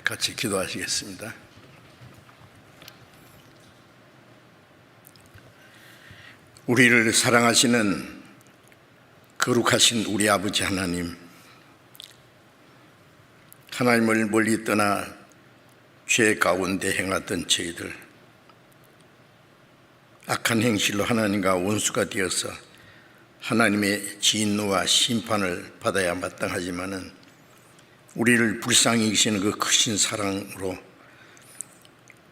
같이 기도하시겠습니다. 우리를 사랑하시는 거룩하신 우리 아버지 하나님, 하나님을 멀리 떠나 죄 가운데 행하던 저희들, 악한 행실로 하나님과 원수가 되어서 하나님의 진노와 심판을 받아야 마땅하지만은 우리를 불쌍히 여기시는 그 크신 사랑으로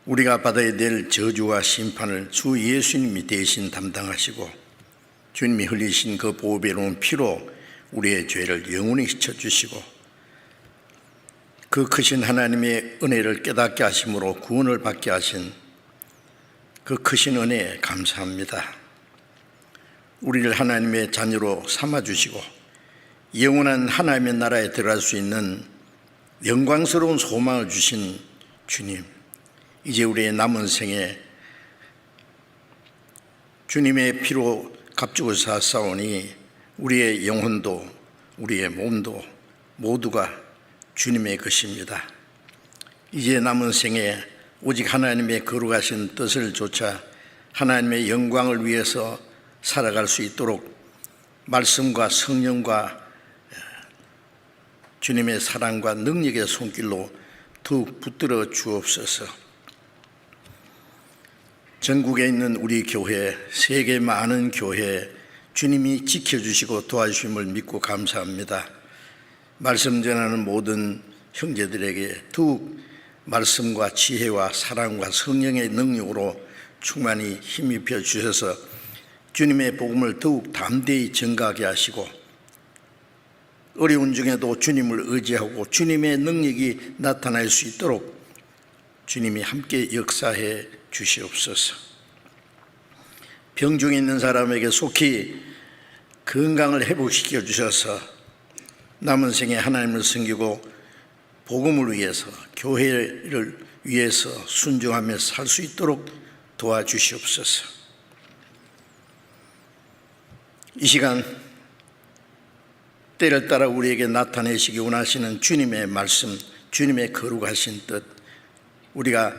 우리가 받아야 될 저주와 심판을 주 예수님이 대신 담당하시고 주님이 흘리신 그 보배로운 피로 우리의 죄를 영원히 씻어주시고 그 크신 하나님의 은혜를 깨닫게 하심으로 구원을 받게 하신 그 크신 은혜에 감사합니다. 우리를 하나님의 자녀로 삼아주시고 영원한 하나님의 나라에 들어갈 수 있는 영광스러운 소망을 주신 주님, 이제 우리의 남은 생에 주님의 피로 값주고 사사오니 우리의 영혼도 우리의 몸도 모두가 주님의 것입니다. 이제 남은 생에 오직 하나님의 거룩하신 뜻을 좇아 하나님의 영광을 위해서 살아갈 수 있도록 말씀과 성령과 주님의 사랑과 능력의 손길로 더욱 붙들어 주옵소서. 전국에 있는 우리 교회, 세계 많은 교회 주님이 지켜주시고 도와주심을 믿고 감사합니다. 말씀 전하는 모든 형제들에게 더욱 말씀과 지혜와 사랑과 성령의 능력으로 충만히 힘입혀 주셔서 주님의 복음을 더욱 담대히 전가하게 하시고 어려운 중에도 주님을 의지하고 주님의 능력이 나타날 수 있도록 주님이 함께 역사해 주시옵소서. 병중에 있는 사람에게 속히 건강을 회복시켜 주셔서 남은 생에 하나님을 섬기고 복음을 위해서 교회를 위해서 순종하며 살 수 있도록 도와주시옵소서. 이 시간 때를 따라 우리에게 나타내시기 원하시는 주님의 말씀, 주님의 거룩하신 뜻, 우리가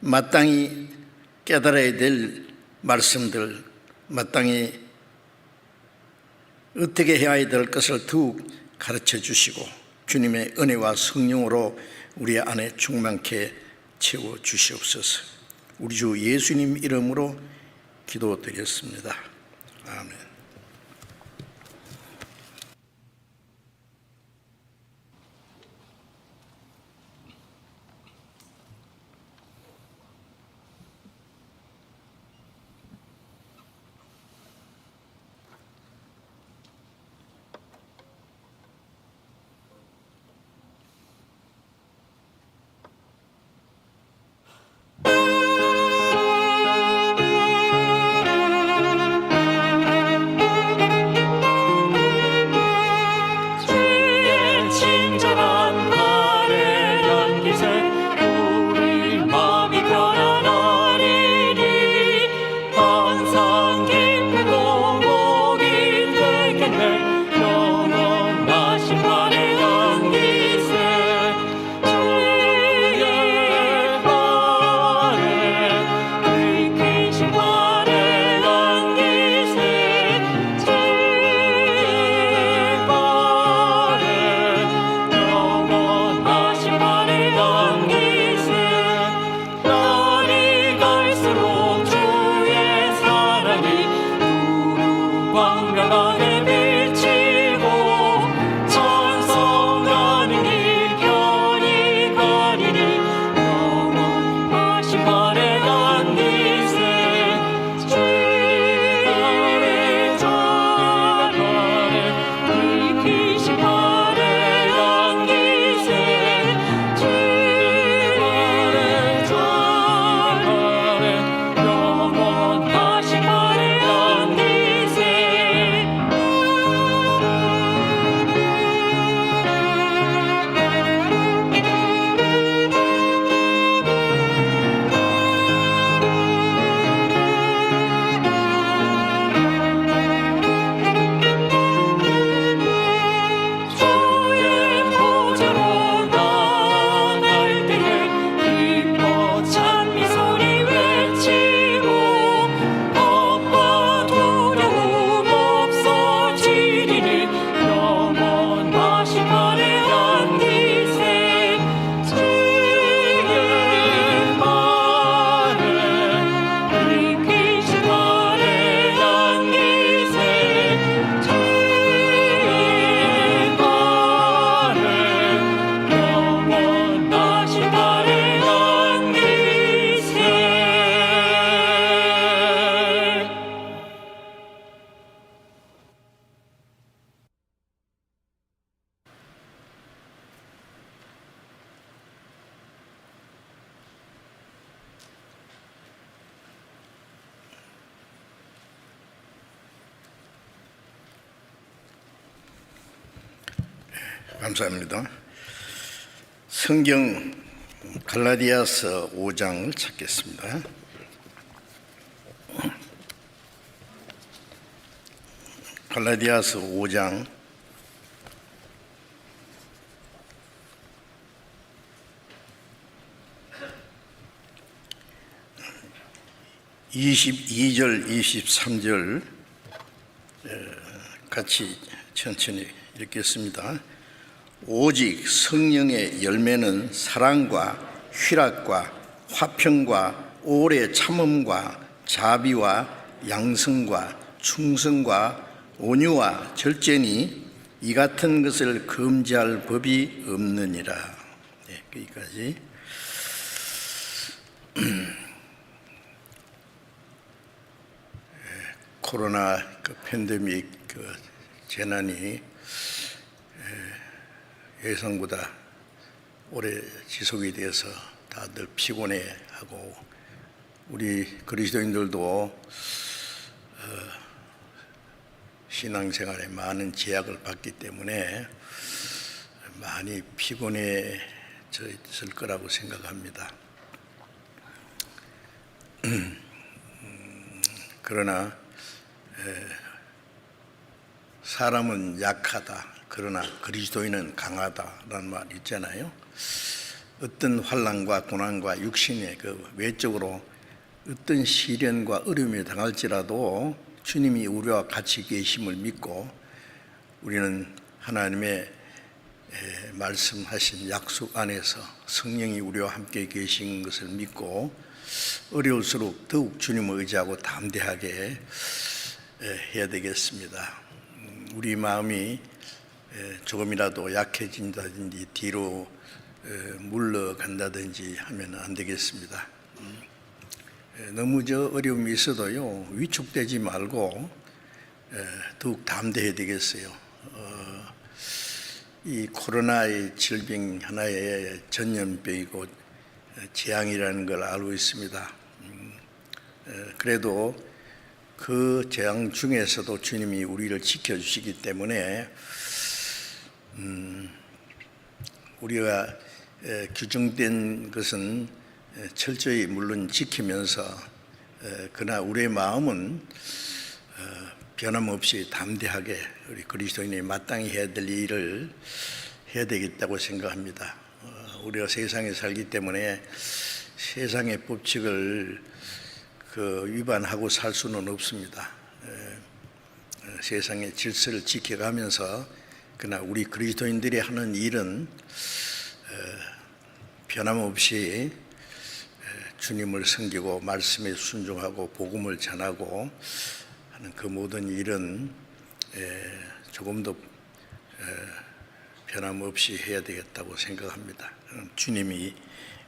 마땅히 깨달아야 될 말씀들, 마땅히 어떻게 해야 될 것을 더욱 가르쳐 주시고 주님의 은혜와 성령으로 우리 안에 충만케 채워 주시옵소서. 우리 주 예수님 이름으로 기도드렸습니다. 아멘. 감사합니다. 성경 갈라디아서 5장을 찾겠습니다. 갈라디아서 5장 22절 23절 같이 천천히 읽겠습니다. 오직 성령의 열매는 사랑과 희락과 화평과 오래 참음과 자비와 양성과 충성과 온유와 절제니 이 같은 것을 금지할 법이 없느니라. 네, 여기까지. 코로나 팬데믹 재난이 예상보다 오래 지속이 돼서 다들 피곤해하고 우리 그리스도인들도 신앙생활에 많은 제약을 받기 때문에 많이 피곤해져 있을 거라고 생각합니다. 그러나 사람은 약하다, 그러나 그리스도인은 강하다라는 말이 있잖아요. 어떤 환난과 고난과 육신의 외적으로 어떤 시련과 어려움에 당할지라도 주님이 우리와 같이 계심을 믿고 우리는 하나님의 말씀하신 약속 안에서 성령이 우리와 함께 계신 것을 믿고 어려울수록 더욱 주님을 의지하고 담대하게 해야 되겠습니다. 우리 마음이 조금이라도 약해진다든지 뒤로 물러간다든지 하면 안 되겠습니다. 너무 어려움이 있어도요, 위축되지 말고 더욱 담대해야 되겠어요. 이 코로나의 질병 하나의 전염병이고 재앙이라는 걸 알고 있습니다. 그래도 그 재앙 중에서도 주님이 우리를 지켜주시기 때문에 우리가 규정된 것은 철저히 물론 지키면서 그러나 우리의 마음은 변함없이 담대하게 우리 그리스도인이 마땅히 해야 될 일을 해야 되겠다고 생각합니다. 우리가 세상에 살기 때문에 세상의 법칙을 위반하고 살 수는 없습니다. 세상의 질서를 지켜가면서 그러나 우리 그리스도인들이 하는 일은 변함없이 주님을 섬기고 말씀에 순종하고 복음을 전하고 하는 그 모든 일은 조금도 변함없이 해야 되겠다고 생각합니다. 주님이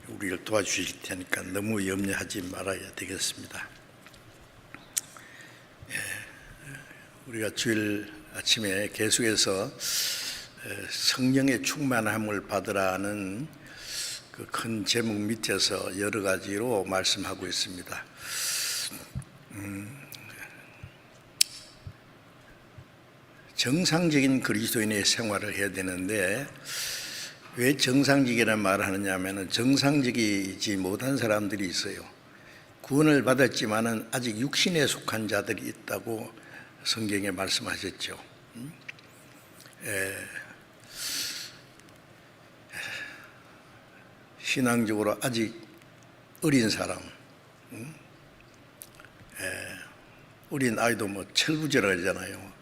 우리를 도와주실 테니까 너무 염려하지 말아야 되겠습니다. 우리가 주일 아침에 계속해서 성령의 충만함을 받으라는 그 큰 제목 밑에서 여러 가지로 말씀하고 있습니다. 정상적인 그리스도인의 생활을 해야 되는데 왜 정상적이라는 말을 하느냐 하면 정상적이지 못한 사람들이 있어요. 구원을 받았지만은 아직 육신에 속한 자들이 있다고 성경에 말씀하셨죠. 신앙적으로 아직 어린 사람, 어린 아이도 철부지라잖아요.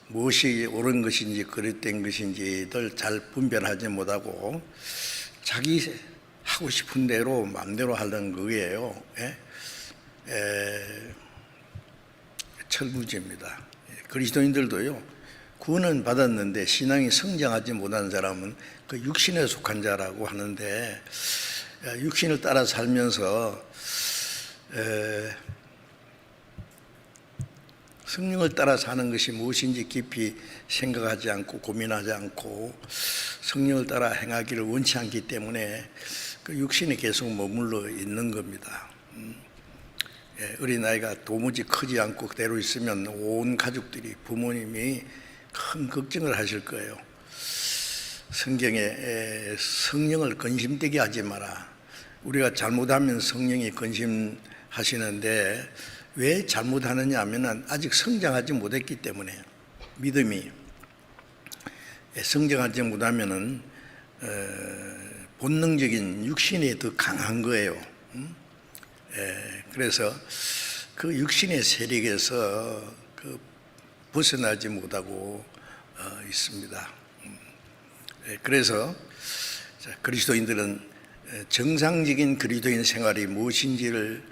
무엇이 옳은 것인지 그릇된 것인지를 잘 분별하지 못하고 자기 하고 싶은 대로 마음대로 하는 거예요. 철부지입니다. 그리스도인들도요, 구원은 받았는데 신앙이 성장하지 못한 사람은 그 육신에 속한 자라고 하는데 육신을 따라 살면서 성령을 따라 사는 것이 무엇인지 깊이 생각하지 않고 고민하지 않고 성령을 따라 행하기를 원치 않기 때문에 그 육신에 계속 머물러 있는 겁니다. 어린아이가 도무지 크지 않고 그대로 있으면 온 가족들이 부모님이 큰 걱정을 하실 거예요. 성경에 성령을 근심되게 하지 마라. 우리가 잘못하면 성령이 근심하시는데 왜 잘못하느냐 하면 아직 성장하지 못했기 때문에, 믿음이 성장하지 못하면 본능적인 육신이 더 강한 거예요. 그래서 그 육신의 세력에서 벗어나지 못하고 있습니다. 그래서 그리스도인들은 정상적인 그리스도인 생활이 무엇인지를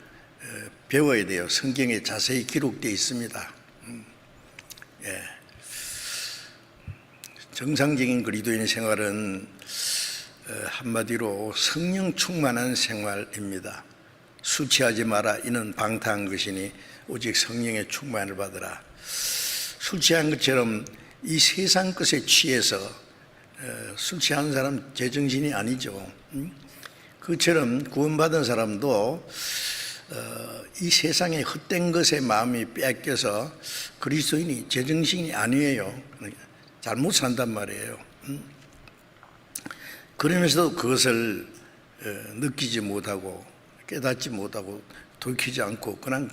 배워야 돼요. 성경에 자세히 기록되어 있습니다. 정상적인 그리스도인 생활은 한마디로 성령 충만한 생활입니다. 술 취하지 마라, 이는 방탕한 것이니 오직 성령의 충만을 받으라. 술 취한 것처럼 이 세상 것에 취해서 술 취하는 사람 제정신이 아니죠. 그처럼 구원받은 사람도 이 세상의 헛된 것에 마음이 뺏겨서 그리스도인이 제정신이 아니에요. 잘못 산단 말이에요. 그러면서도 그것을 느끼지 못하고 깨닫지 못하고 돌이키지 않고 그냥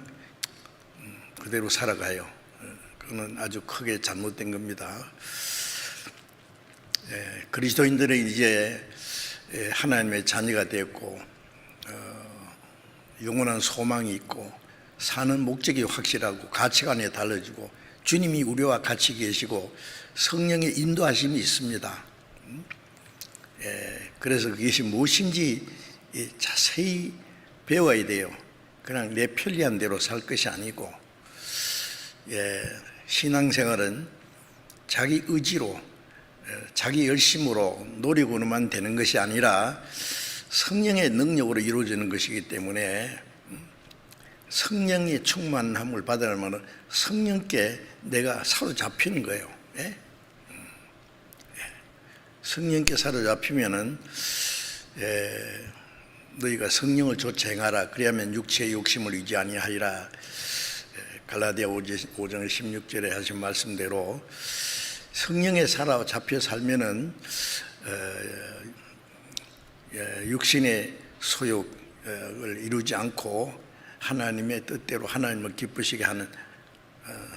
그대로 살아가요. 그거는 아주 크게 잘못된 겁니다. 그리스도인들은 이제 하나님의 자녀가 되었고 영원한 소망이 있고 사는 목적이 확실하고 가치관이 달라지고 주님이 우리와 같이 계시고 성령의 인도하심이 있습니다. 그래서 그것이 무엇인지 자세히 배워야 돼요. 그냥 내 편리한 대로 살 것이 아니고, 신앙생활은 자기 의지로 자기 열심으로 노력으로만 되는 것이 아니라 성령의 능력으로 이루어지는 것이기 때문에 성령의 충만함을 받으려면 성령께 내가 사로잡히는 거예요. 성령께 사로잡히면은 너희가 성령을 좇아 행하라. 그리하면 육체의 욕심을 의지 아니하리라. 갈라디아 5장 16절에 하신 말씀대로 성령에 사로잡혀 살면은 육신의 소욕을 이루지 않고 하나님의 뜻대로 하나님을 기쁘시게 하는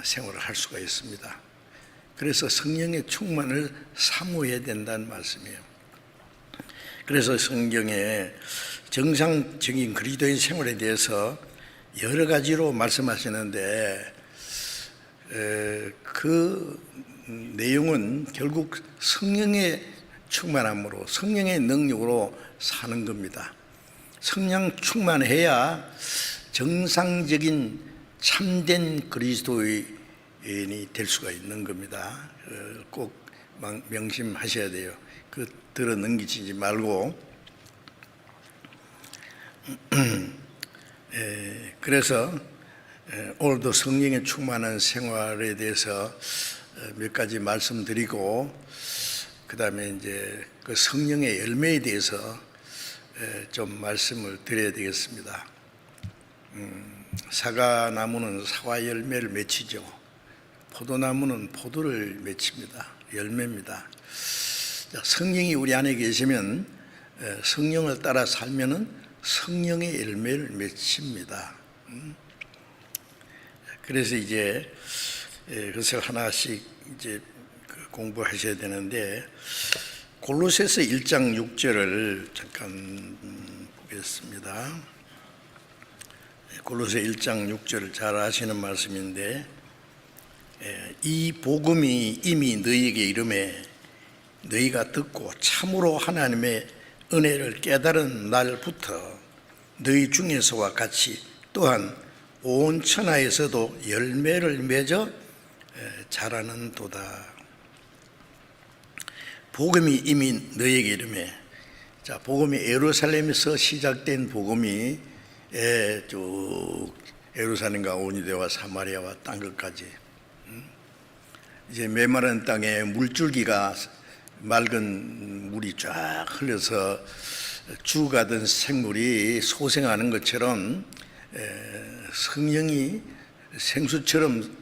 생활을 할 수가 있습니다. 그래서 성령의 충만을 사모해야 된다는 말씀이에요. 그래서 성경에 정상적인 그리스도인 생활에 대해서 여러 가지로 말씀하시는데 그 내용은 결국 성령의 충만함으로 성령의 능력으로 사는 겁니다. 성령 충만해야 정상적인 참된 그리스도인이 될 수가 있는 겁니다. 꼭 명심하셔야 돼요. 들어 넘기지 말고. 그래서 오늘도 성령의 충만한 생활에 대해서 몇 가지 말씀드리고, 그 다음에 이제 그 성령의 열매에 대해서 좀 말씀을 드려야 되겠습니다. 사과나무는 사과 열매를 맺히죠. 포도나무는 포도를 맺힙니다. 열매입니다. 성령이 우리 안에 계시면 성령을 따라 살면은 성령의 열매를 맺습니다. 그래서 이제 그것을 하나씩 이제 공부하셔야 되는데, 골로새서 1장 6절을 잠깐 보겠습니다. 골로새 1장 6절을 잘 아시는 말씀인데, 이 복음이 이미 너희에게 이르매 너희가 듣고 참으로 하나님의 은혜를 깨달은 날부터 너희 중에서와 같이 또한 온 천하에서도 열매를 맺어 자라는 도다. 복음이 이미 너희에게 이르매, 자, 복음이 예루살렘에서 시작된 복음이 쭉 예루살렘과 온유대와 사마리아와 땅 끝까지, 이제 메마른 땅에 물줄기가 맑은 물이 쫙 흘러서 죽어가던 생물이 소생하는 것처럼 성령이 생수처럼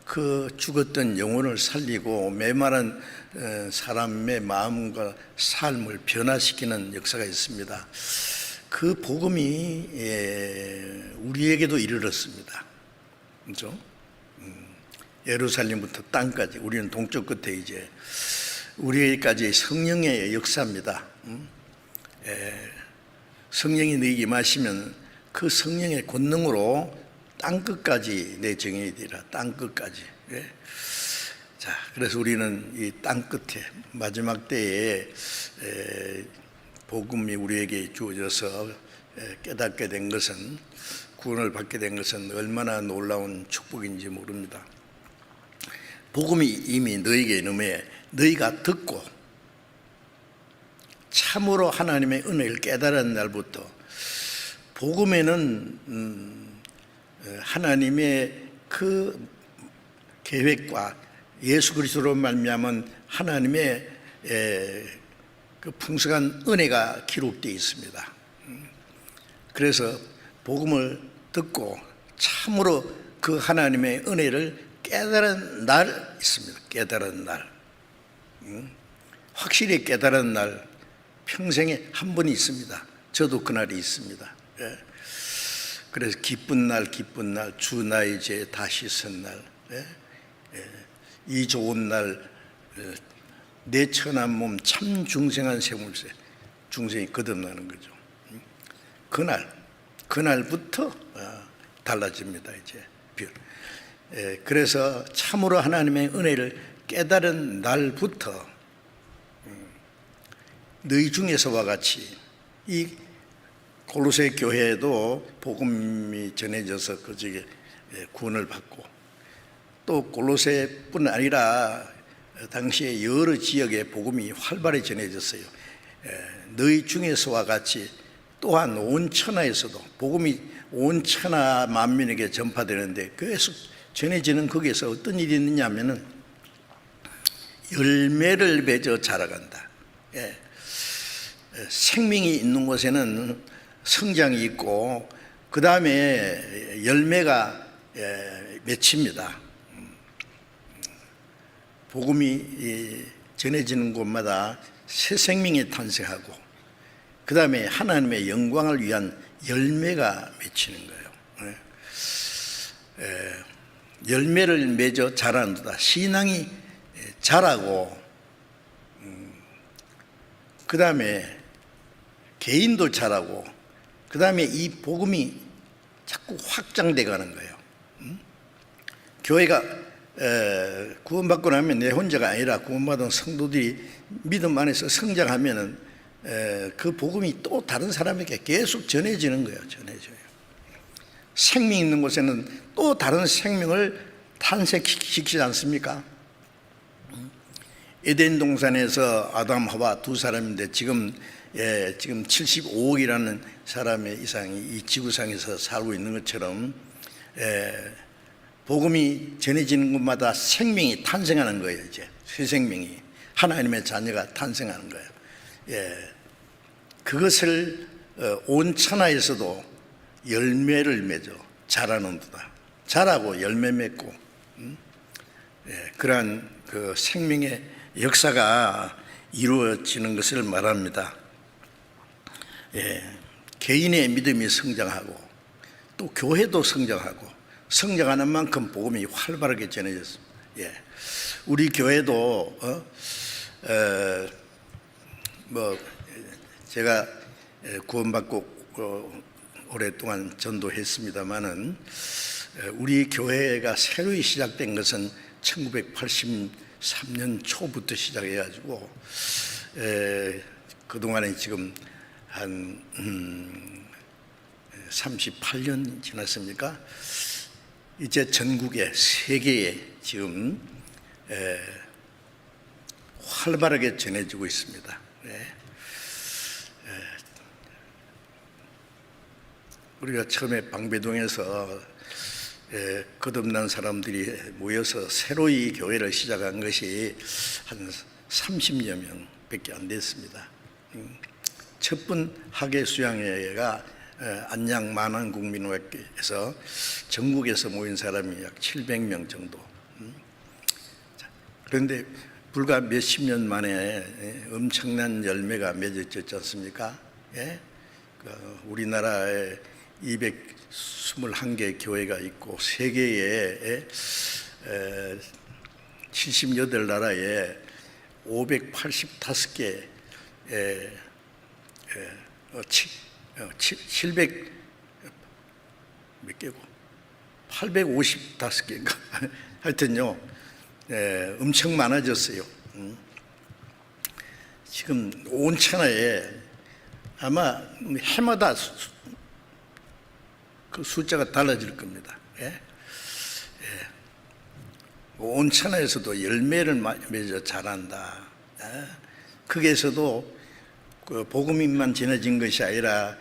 그 죽었던 영혼을 살리고 메마른 사람의 마음과 삶을 변화시키는 역사가 있습니다. 그 복음이 우리에게도 이르렀습니다. 그렇죠? 예루살렘부터 땅까지, 우리는 동쪽 끝에 이제 우리에게까지 성령의 역사입니다. 성령이 너에게 임하시면 그 성령의 권능으로 땅끝까지 내 정인이 되리라. 땅끝까지. 자, 그래서 우리는 이 땅끝에 마지막 때에 복음이 우리에게 주어져서 깨닫게 된 것은, 구원을 받게 된 것은 얼마나 놀라운 축복인지 모릅니다. 복음이 이미 너에게 이름에 너희가 듣고 참으로 하나님의 은혜를 깨달은 날부터, 복음에는 하나님의 그 계획과 예수 그리스도로 말미암은 하나님의 그 풍성한 은혜가 기록되어 있습니다. 그래서 복음을 듣고 참으로 그 하나님의 은혜를 깨달은 날 있습니다. 깨달은 날, 확실히 깨달은 날, 평생에 한 번이 있습니다. 저도 그날이 있습니다. 그래서 기쁜 날, 기쁜 날, 주 나의 죄 다 씻은 날, 이 좋은 날, 내 천한 몸 참 중생한 세물새, 중생이 거듭나는 거죠. 그날부터 달라집니다. 이제 그래서 참으로 하나님의 은혜를 깨달은 날부터 너희 중에서와 같이, 이 골로새 교회에도 복음이 전해져서 그쪽에 구원을 받고, 또 골로새뿐 아니라 당시에 여러 지역에 복음이 활발히 전해졌어요. 너희 중에서와 같이 또한 온 천하에서도 복음이 온 천하 만민에게 전파되는데, 계속 전해지는 거기에서 어떤 일이 있느냐 하면은 열매를 맺어 자라간다. 생명이 있는 곳에는 성장이 있고, 그 다음에 열매가 맺힙니다. 복음이 전해지는 곳마다 새 생명이 탄생하고, 그 다음에 하나님의 영광을 위한 열매가 맺히는 거예요. 열매를 맺어 자라는다. 신앙이 자라고, 그 다음에 개인도 자라고, 그 다음에 이 복음이 자꾸 확장돼 가는 거예요. 교회가 구원받고 나면 내 혼자가 아니라 구원받은 성도들이 믿음 안에서 성장하면은 그 복음이 또 다른 사람에게 계속 전해지는 거예요. 전해져요. 생명 있는 곳에는 또 다른 생명을 탄생시키지 않습니까? 에덴 동산에서 아담 하와 두 사람인데 지금 75억이라는 사람의 이상이 이 지구상에서 살고 있는 것처럼 복음이 전해지는 곳마다 생명이 탄생하는 거예요. 이제 새 생명이, 하나님의 자녀가 탄생하는 거예요. 그것을 온 천하에서도 열매를 맺어 자라는도다. 자라고 열매 맺고, 그러한 그 생명의 역사가 이루어지는 것을 말합니다. 개인의 믿음이 성장하고, 또 교회도 성장하고, 성장하는 만큼 복음이 활발하게 전해졌습니다. 우리 교회도 제가 구원받고 오랫동안 전도했습니다마는, 우리 교회가 새로이 시작된 것은 1983년 초부터 시작해가지고 그동안에 지금 한 38년 지났습니까? 이제 전국에, 세계에 지금 활발하게 전해지고 있습니다. 우리가 처음에 방배동에서 거듭난 사람들이 모여서 새로이 교회를 시작한 것이 한 30여 명밖에 안 됐습니다. 첫번 학예 수양회가 안양 만안국민회에서 전국에서 모인 사람이 약 700명 정도. 그런데 불과 몇십 년 만에 엄청난 열매가 맺어졌지 않습니까? 예? 우리나라에 221개 교회가 있고 세계에 78나라에 585개 700 몇 개고 855개인가 하여튼요, 엄청 많아졌어요. 지금 온 천하에 아마 해마다 그 숫자가 달라질 겁니다. 온 천하에서도 열매를 맺어 자란다. 거기에서도 그 복음만 전해진 것이 아니라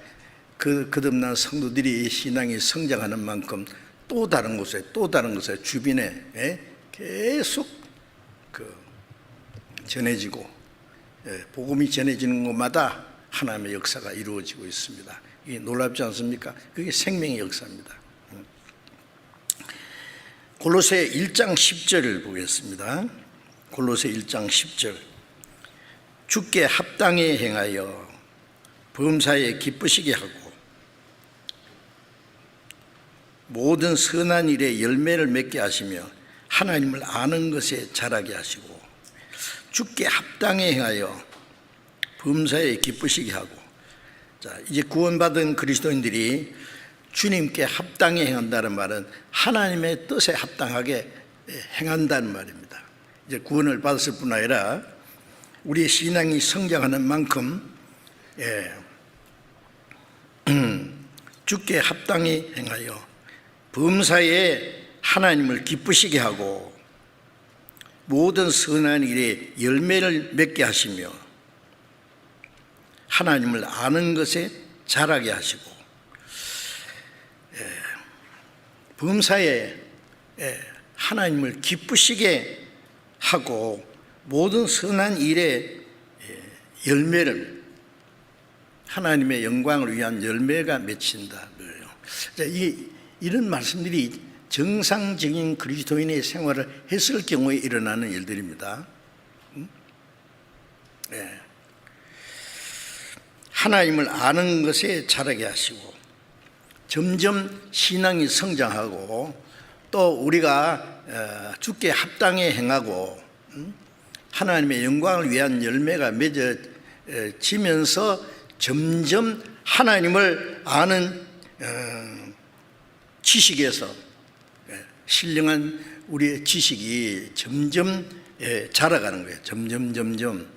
거듭난 성도들이 신앙이 성장하는 만큼 또 다른 곳에 주변에 계속 전해지고, 복음이 전해지는 곳마다 하나님의 역사가 이루어지고 있습니다. 이게 놀랍지 않습니까? 그게 생명의 역사입니다. 골로새 1장 10절을 보겠습니다. 골로새 1장 10절. 주께 합당히 행하여 범사에 기쁘시게 하고 모든 선한 일에 열매를 맺게 하시며 하나님을 아는 것에 자라게 하시고, 주께 합당히 행하여 범사에 기쁘시게 하고. 자, 이제 구원받은 그리스도인들이 주님께 합당히 행한다는 말은 하나님의 뜻에 합당하게 행한다는 말입니다. 이제 구원을 받았을 뿐 아니라 우리의 신앙이 성장하는 만큼 주께 합당히 행하여 범사에 하나님을 기쁘시게 하고 모든 선한 일에 열매를 맺게 하시며 하나님을 아는 것에 자라게 하시고, 범사에 하나님을 기쁘시게 하고 모든 선한 일에 열매를, 하나님의 영광을 위한 열매가 맺힌다. 이런 말씀들이 정상적인 그리스도인의 생활을 했을 경우에 일어나는 일들입니다. 하나님을 아는 것에 자라게 하시고 점점 신앙이 성장하고, 또 우리가 주께 합당히 행하고 하나님의 영광을 위한 열매가 맺어지면서 점점 하나님을 아는 지식에서 신령한 우리의 지식이 점점 자라가는 거예요. 점점.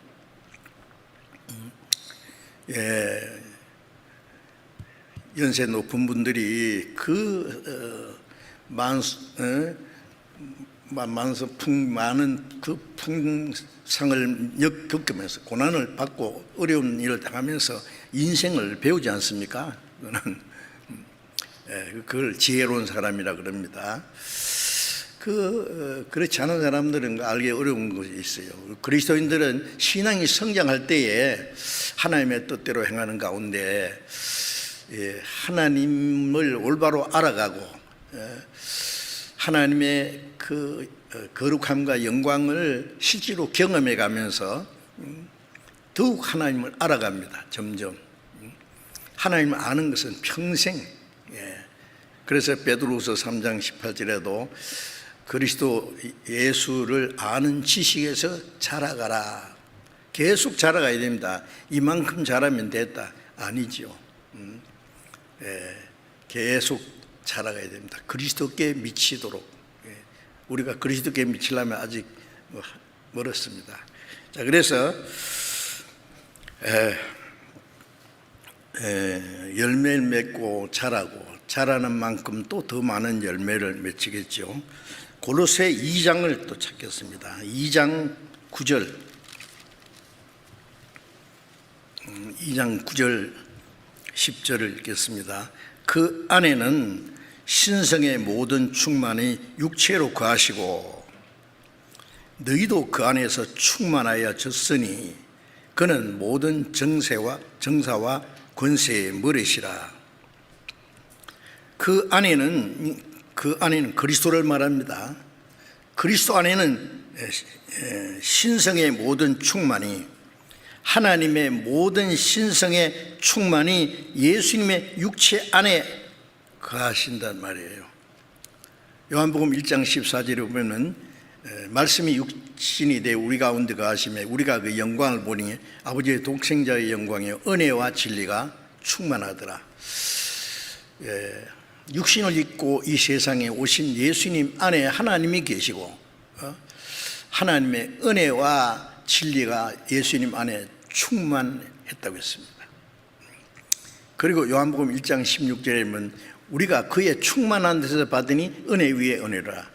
연세 높은 분들이 많은 그 풍상을 겪으면서 고난을 받고 어려운 일을 당하면서 인생을 배우지 않습니까? 그걸 지혜로운 사람이라 그럽니다. 그렇지 않은 사람들은 알기 어려운 것이 있어요. 그리스도인들은 신앙이 성장할 때에 하나님의 뜻대로 행하는 가운데 하나님을 올바로 알아가고 하나님의 그 거룩함과 영광을 실제로 경험해 가면서 더욱 하나님을 알아갑니다. 점점 하나님을 아는 것은 평생. 그래서 베드로후서 3장 18절에도 그리스도 예수를 아는 지식에서 자라가라. 계속 자라가야 됩니다. 이만큼 자라면 됐다. 아니죠. 계속 자라가야 됩니다. 그리스도께 미치도록. 우리가 그리스도께 미치려면 아직 멀었습니다. 자, 그래서 열매를 맺고 자라는 만큼 또 더 많은 열매를 맺히겠죠. 골로새 2장을 또 찾겠습니다. 2장 9절. 2장 9절 10절을 읽겠습니다. 그 안에는 신성의 모든 충만이 육체로 거하시고 너희도 그 안에서 충만하여 졌으니 그는 모든 정사와 권세의 머리시라. 그 안에는 그리스도를 말합니다. 그리스도 안에는 신성의 모든 충만이, 하나님의 모든 신성의 충만이 예수님의 육체 안에 거하신단 말이에요. 요한복음 1장 14절에 보면은 말씀이 육신이 되어 우리 가운데 거하시매 우리가 그 영광을 보니 아버지의 독생자의 영광이요 은혜와 진리가 충만하더라. 육신을 입고 이 세상에 오신 예수님 안에 하나님이 계시고 하나님의 은혜와 진리가 예수님 안에 충만했다고 했습니다. 그리고 요한복음 1장 16절에 보면 우리가 그의 충만한 데서 받으니 은혜 위에 은혜라.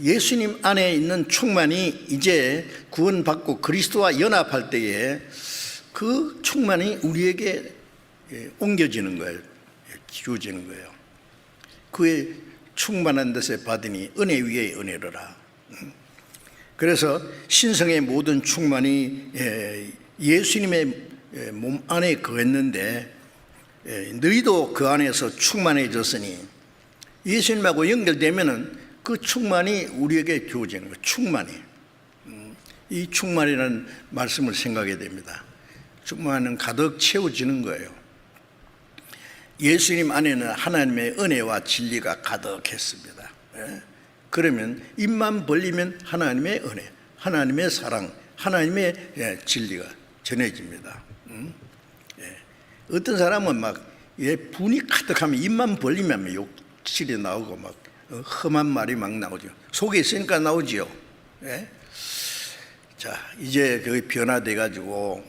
예수님 안에 있는 충만이 이제 구원받고 그리스도와 연합할 때에 그 충만이 우리에게 옮겨지는 거예요. 주어지는 거예요. 그의 충만한 데서 받으니 은혜 위에 은혜라. 그래서 신성의 모든 충만이 예수님의 몸 안에 거했는데 너희도 그 안에서 충만해졌으니 예수님하고 연결되면은 그 충만이 우리에게 주어지는 거예요. 충만이. 이 충만이라는 말씀을 생각해야 됩니다. 충만은 가득 채워지는 거예요. 예수님 안에는 하나님의 은혜와 진리가 가득했습니다. 그러면 입만 벌리면 하나님의 은혜, 하나님의 사랑, 하나님의 진리가 전해집니다. 어떤 사람은 막 분이 가득하면 입만 벌리면 욕실이 나오고 막 험한 말이 막 나오죠. 속에 있으니까 나오지요. 자, 이제 그 변화돼 가지고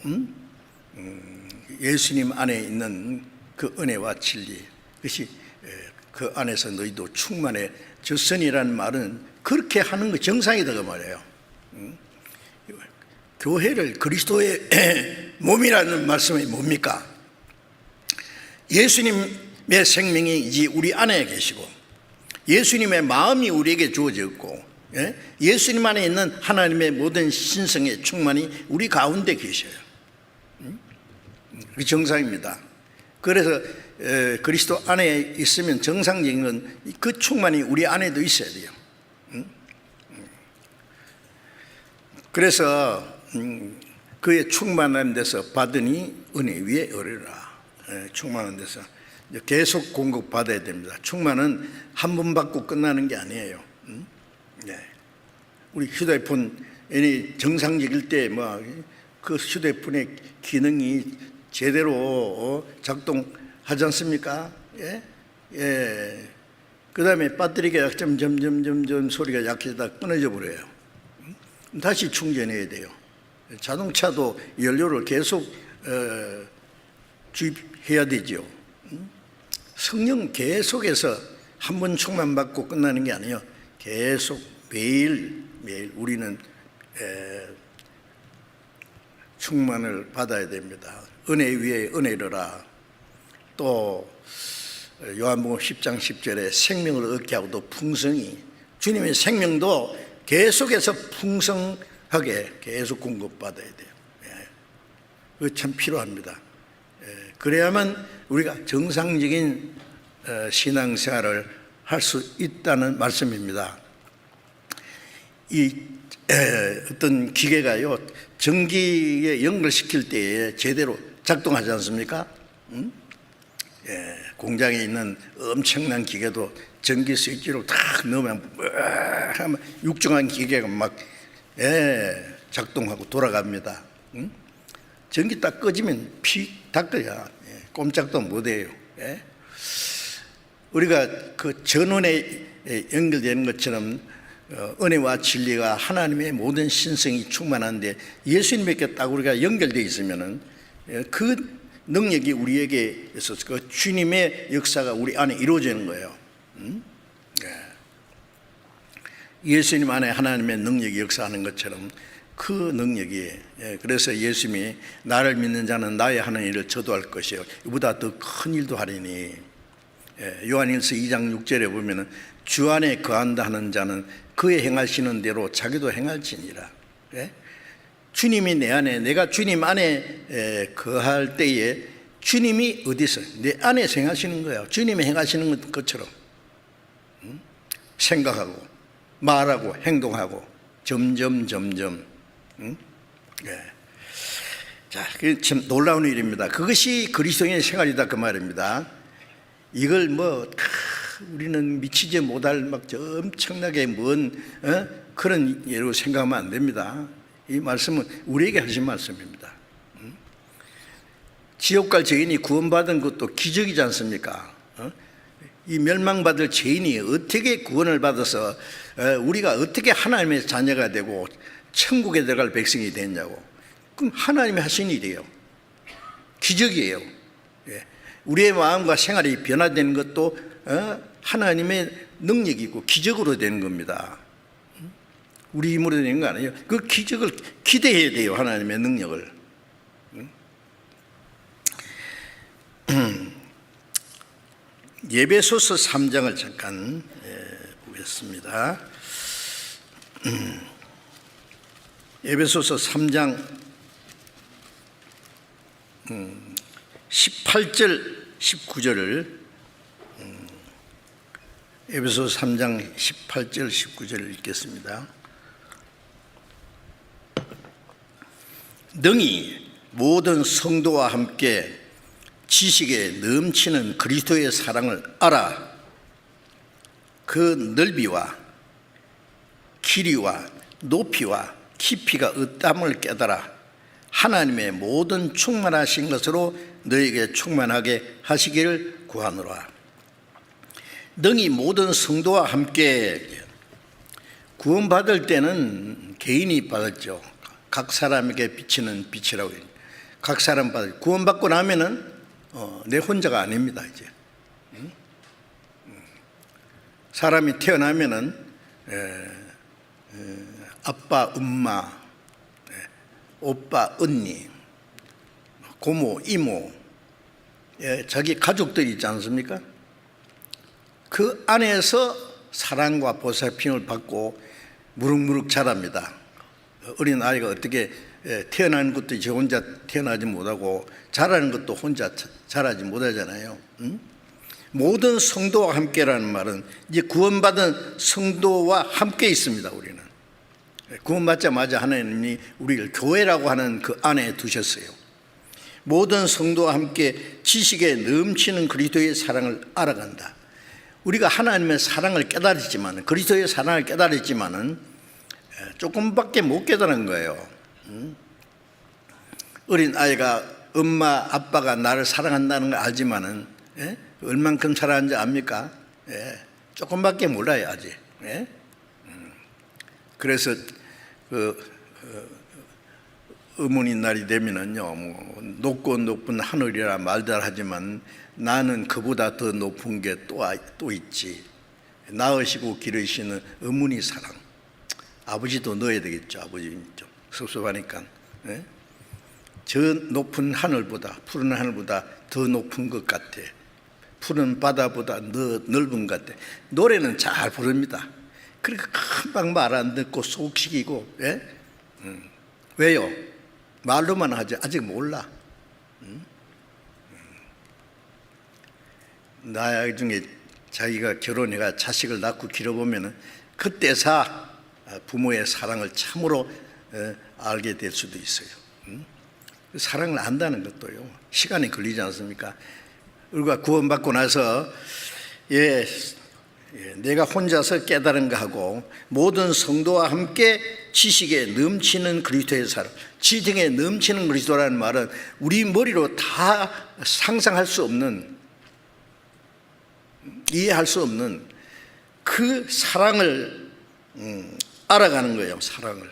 예수님 안에 있는 그 은혜와 진리, 그것이 그 안에서 너희도 충만해졌으니라는 말은 그렇게 하는 거 정상이다 그 말이에요. 교회를 그리스도의 몸이라는 말씀이 뭡니까? 예수님의 생명이 이제 우리 안에 계시고 예수님의 마음이 우리에게 주어졌고 예수님 안에 있는 하나님의 모든 신성의 충만이 우리 가운데 계셔요. 그게 정상입니다. 그래서 그리스도 안에 있으면 정상적인 건 그 충만이 우리 안에도 있어야 돼요. 그래서 그의 충만한 데서 받으니 은혜 위에 은혜라. 충만한 데서 계속 공급받아야 됩니다. 충만은 한 번 받고 끝나는 게 아니에요. 우리 휴대폰이 정상적일 때 그 휴대폰의 기능이 제대로 작동하지 않습니까? 그 다음에 배터리가 점점 소리가 약해지다 끊어져 버려요. 다시 충전해야 돼요. 자동차도 연료를 계속 주입해야 되죠. 성령 계속해서 한 번 충만받고 끝나는 게 아니에요. 계속 매일 우리는 충만을 받아야 됩니다. 은혜 위에 은혜로라. 또 요한복음 10장 10절에 생명을 얻게 하고도 풍성히, 주님의 생명도 계속해서 풍성하게 계속 공급받아야 돼요. 그거 참 필요합니다. 그래야만 우리가 정상적인 신앙생활을 할 수 있다는 말씀입니다. 이 어떤 기계가요 전기에 연결시킬 때에 제대로 작동하지 않습니까? 공장에 있는 엄청난 기계도 전기 스위치로 탁 넣으면 하면 육중한 기계가 막 작동하고 돌아갑니다. 전기 딱 꺼지면 픽 닦아야 꼼짝도 못해요. 우리가 그 전원에 연결되는 것처럼 은혜와 진리가 하나님의 모든 신성이 충만한데 예수님에게 딱 우리가 연결되어 있으면은 그 능력이 우리에게 있어서 그 주님의 역사가 우리 안에 이루어지는 거예요. 예수님 안에 하나님의 능력이 역사하는 것처럼 그 능력이, 그래서 예수님이 나를 믿는 자는 나의 하는 일을 저도 할 것이요 이보다 더 큰 일도 하리니, 요한일서 2장 6절에 보면은 주 안에 거한다 하는 자는 그의 행하시는 대로 자기도 행할지니라. 주님이 내 안에, 내가 주님 안에 거할 때에 주님이 어디서 내 안에서 행하시는 거예요. 주님이 행하시는 것처럼 생각하고 말하고 행동하고 점점. 응? 예. 자, 그 참 놀라운 일입니다. 그것이 그리스도인의 생활이다 그 말입니다. 이걸 우리는 미치지 못할 엄청나게 먼 그런 예로 생각하면 안 됩니다. 이 말씀은 우리에게 하신 말씀입니다. 지옥 갈 죄인이 구원받은 것도 기적이지 않습니까? 이 멸망받을 죄인이 어떻게 구원을 받아서 우리가 어떻게 하나님의 자녀가 되고 천국에 들어갈 백성이 됐냐고. 그럼 하나님이 하신 일이에요. 기적이에요. 우리의 마음과 생활이 변화되는 것도 하나님의 능력이고 기적으로 되는 겁니다. 우리 힘으로 되는 거 아니에요. 그 기적을 기대해야 돼요. 하나님의 능력을. 에베소서 3장을 잠깐 보겠습니다. 에베소서 3장 18절 19절을 에베소서 3장 18절 19절을 읽겠습니다. 능히 모든 성도와 함께 지식에 넘치는 그리스도의 사랑을 알아 그 넓이와 길이와 높이와 깊이가 어떠함을 깨달아 하나님의 모든 충만하신 것으로 너에게 충만하게 하시기를 구하노라. 능히 모든 성도와 함께 구원받을 때는 개인이 받았죠. 각 사람에게 비치는 빛이라고 해요. 각 사람 받을 구원받고 나면은 내 혼자가 아닙니다. 이제 사람이 태어나면은 아빠, 엄마, 오빠, 언니, 고모, 이모, 자기 가족들이 있지 않습니까? 그 안에서 사랑과 보살핌을 받고 무럭무럭 자랍니다. 어린 아이가 어떻게 태어나는 것도 저 혼자 태어나지 못하고 자라는 것도 혼자 자라지 못하잖아요. 모든 성도와 함께라는 말은 이제 구원받은 성도와 함께 있습니다. 우리는 구원받자마자 하나님이 우리를 교회라고 하는 그 안에 두셨어요. 모든 성도와 함께 지식에 넘치는 그리스도의 사랑을 알아간다. 우리가 하나님의 사랑을 깨달았지만, 그리스도의 사랑을 깨달았지만은 조금밖에 못 깨달은 거예요. 어린 아이가 엄마 아빠가 나를 사랑한다는 걸 알지만은 얼만큼 사랑하는지 압니까? 조금밖에 몰라요 아직. 그래서 어머니 날이 되면은요, 높고 높은 하늘이라 말들 하지만 나는 그보다 더 높은 게 또 있지. 낳으시고 기르시는 어머니 사랑. 아버지도 넣어야 되겠죠. 아버지 좀 섭섭하니까. 저 높은 하늘보다, 푸른 하늘보다 더 높은 것 같아. 푸른 바다보다 더 넓은 것 같아. 노래는 잘 부릅니다. 그러니까 금방 말 안 듣고 속식이고. 왜요? 말로만 하지 아직 몰라. 나중에 자기가 결혼해가 자식을 낳고 길어보면은 그때서 부모의 사랑을 참으로 알게 될 수도 있어요. 사랑을 안다는 것도요, 시간이 걸리지 않습니까? 우리가 구원받고 나서 내가 혼자서 깨달은 거하고 모든 성도와 함께 지식에 넘치는 그리스도의 사랑, 지식에 넘치는 그리스도라는 말은 우리 머리로 다 상상할 수 없는, 이해할 수 없는 그 사랑을 알아가는 거예요. 사랑을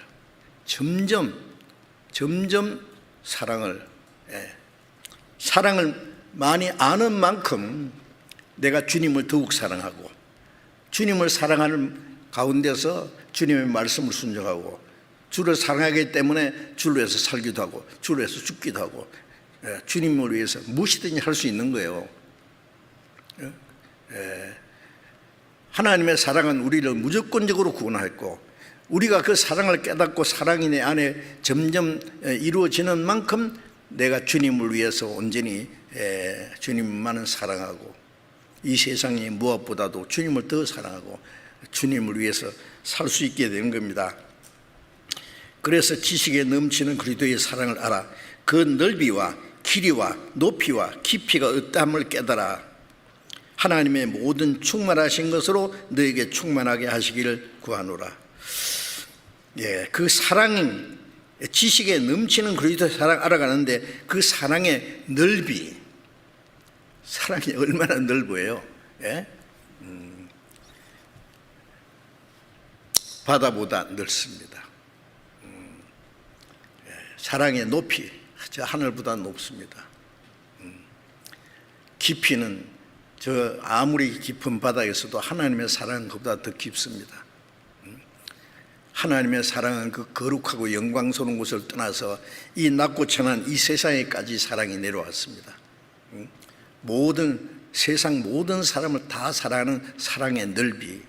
점점 사랑을 많이 아는 만큼 내가 주님을 더욱 사랑하고, 주님을 사랑하는 가운데서 주님의 말씀을 순종하고, 주를 사랑하기 때문에 주를 위해서 살기도 하고 주를 위해서 죽기도 하고 주님을 위해서 무엇이든지 할 수 있는 거예요. 하나님의 사랑은 우리를 무조건적으로 구원했고, 우리가 그 사랑을 깨닫고 사랑이 내 안에 점점 이루어지는 만큼 내가 주님을 위해서 온전히 주님만을 사랑하고, 이 세상이 무엇보다도 주님을 더 사랑하고 주님을 위해서 살 수 있게 되는 겁니다. 그래서 지식에 넘치는 그리스도의 사랑을 알아 그 넓이와 길이와 높이와 깊이가 어떠함을 깨달아 하나님의 모든 충만하신 것으로 너에게 충만하게 하시기를 구하노라. 예, 그 사랑, 지식에 넘치는 그리스도의 사랑 알아가는데 그 사랑의 넓이, 사랑이 얼마나 넓어요? 예? 바다보다 넓습니다. 사랑의 높이, 저 하늘보다 높습니다. 깊이는 저 아무리 깊은 바다에서도 하나님의 사랑은 그보다 더 깊습니다. 하나님의 사랑은 그 거룩하고 영광스러운 곳을 떠나서 이 낮고 천한 이 세상에까지 사랑이 내려왔습니다. 세상 모든 사람을 다 사랑하는 사랑의 넓이,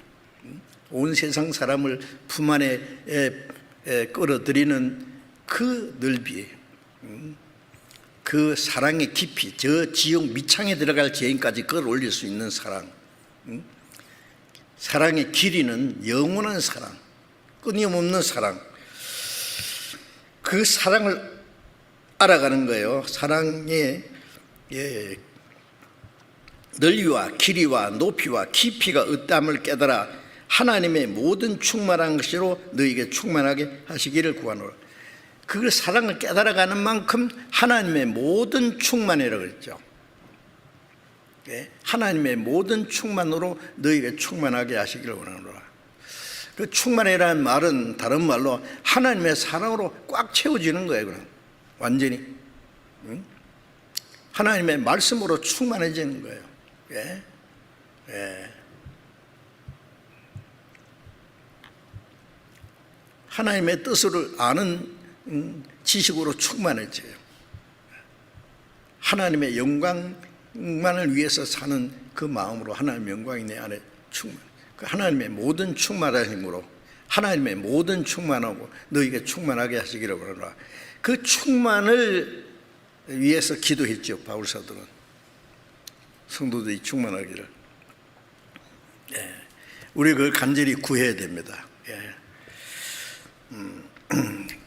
온 세상 사람을 품 안에 끌어들이는 그 넓이, 그 사랑의 깊이, 저 지옥 밑창에 들어갈 죄인까지 끌어올릴 수 있는 사랑, 사랑의 길이는 영원한 사랑, 끊임없는 사랑, 그 사랑을 알아가는 거예요. 사랑의 넓이와 길이와 높이와 깊이가 어떠함을 깨달아 하나님의 모든 충만한 것으로 너에게 충만하게 하시기를 구하노라. 그 사랑을 깨달아가는 만큼 하나님의 모든 충만이라고 그랬죠. 하나님의 모든 충만으로 너에게 충만하게 하시기를 원하노라. 그 충만이라는 말은 다른 말로 하나님의 사랑으로 꽉 채워지는 거예요. 그럼 완전히 하나님의 말씀으로 충만해지는 거예요. 예? 예. 하나님의 뜻을 아는 지식으로 충만해져요. 하나님의 영광만을 위해서 사는 그 마음으로 하나님의 영광이 내 안에 충만. 하나님의 모든 충만한 힘으로 하나님의 모든 충만하고 너에게 충만하게 하시기를 바라노라. 그 충만을 위해서 기도했죠. 바울 사도는 성도들이 충만하기를. 예. 우리 그걸 간절히 구해야 됩니다. 예.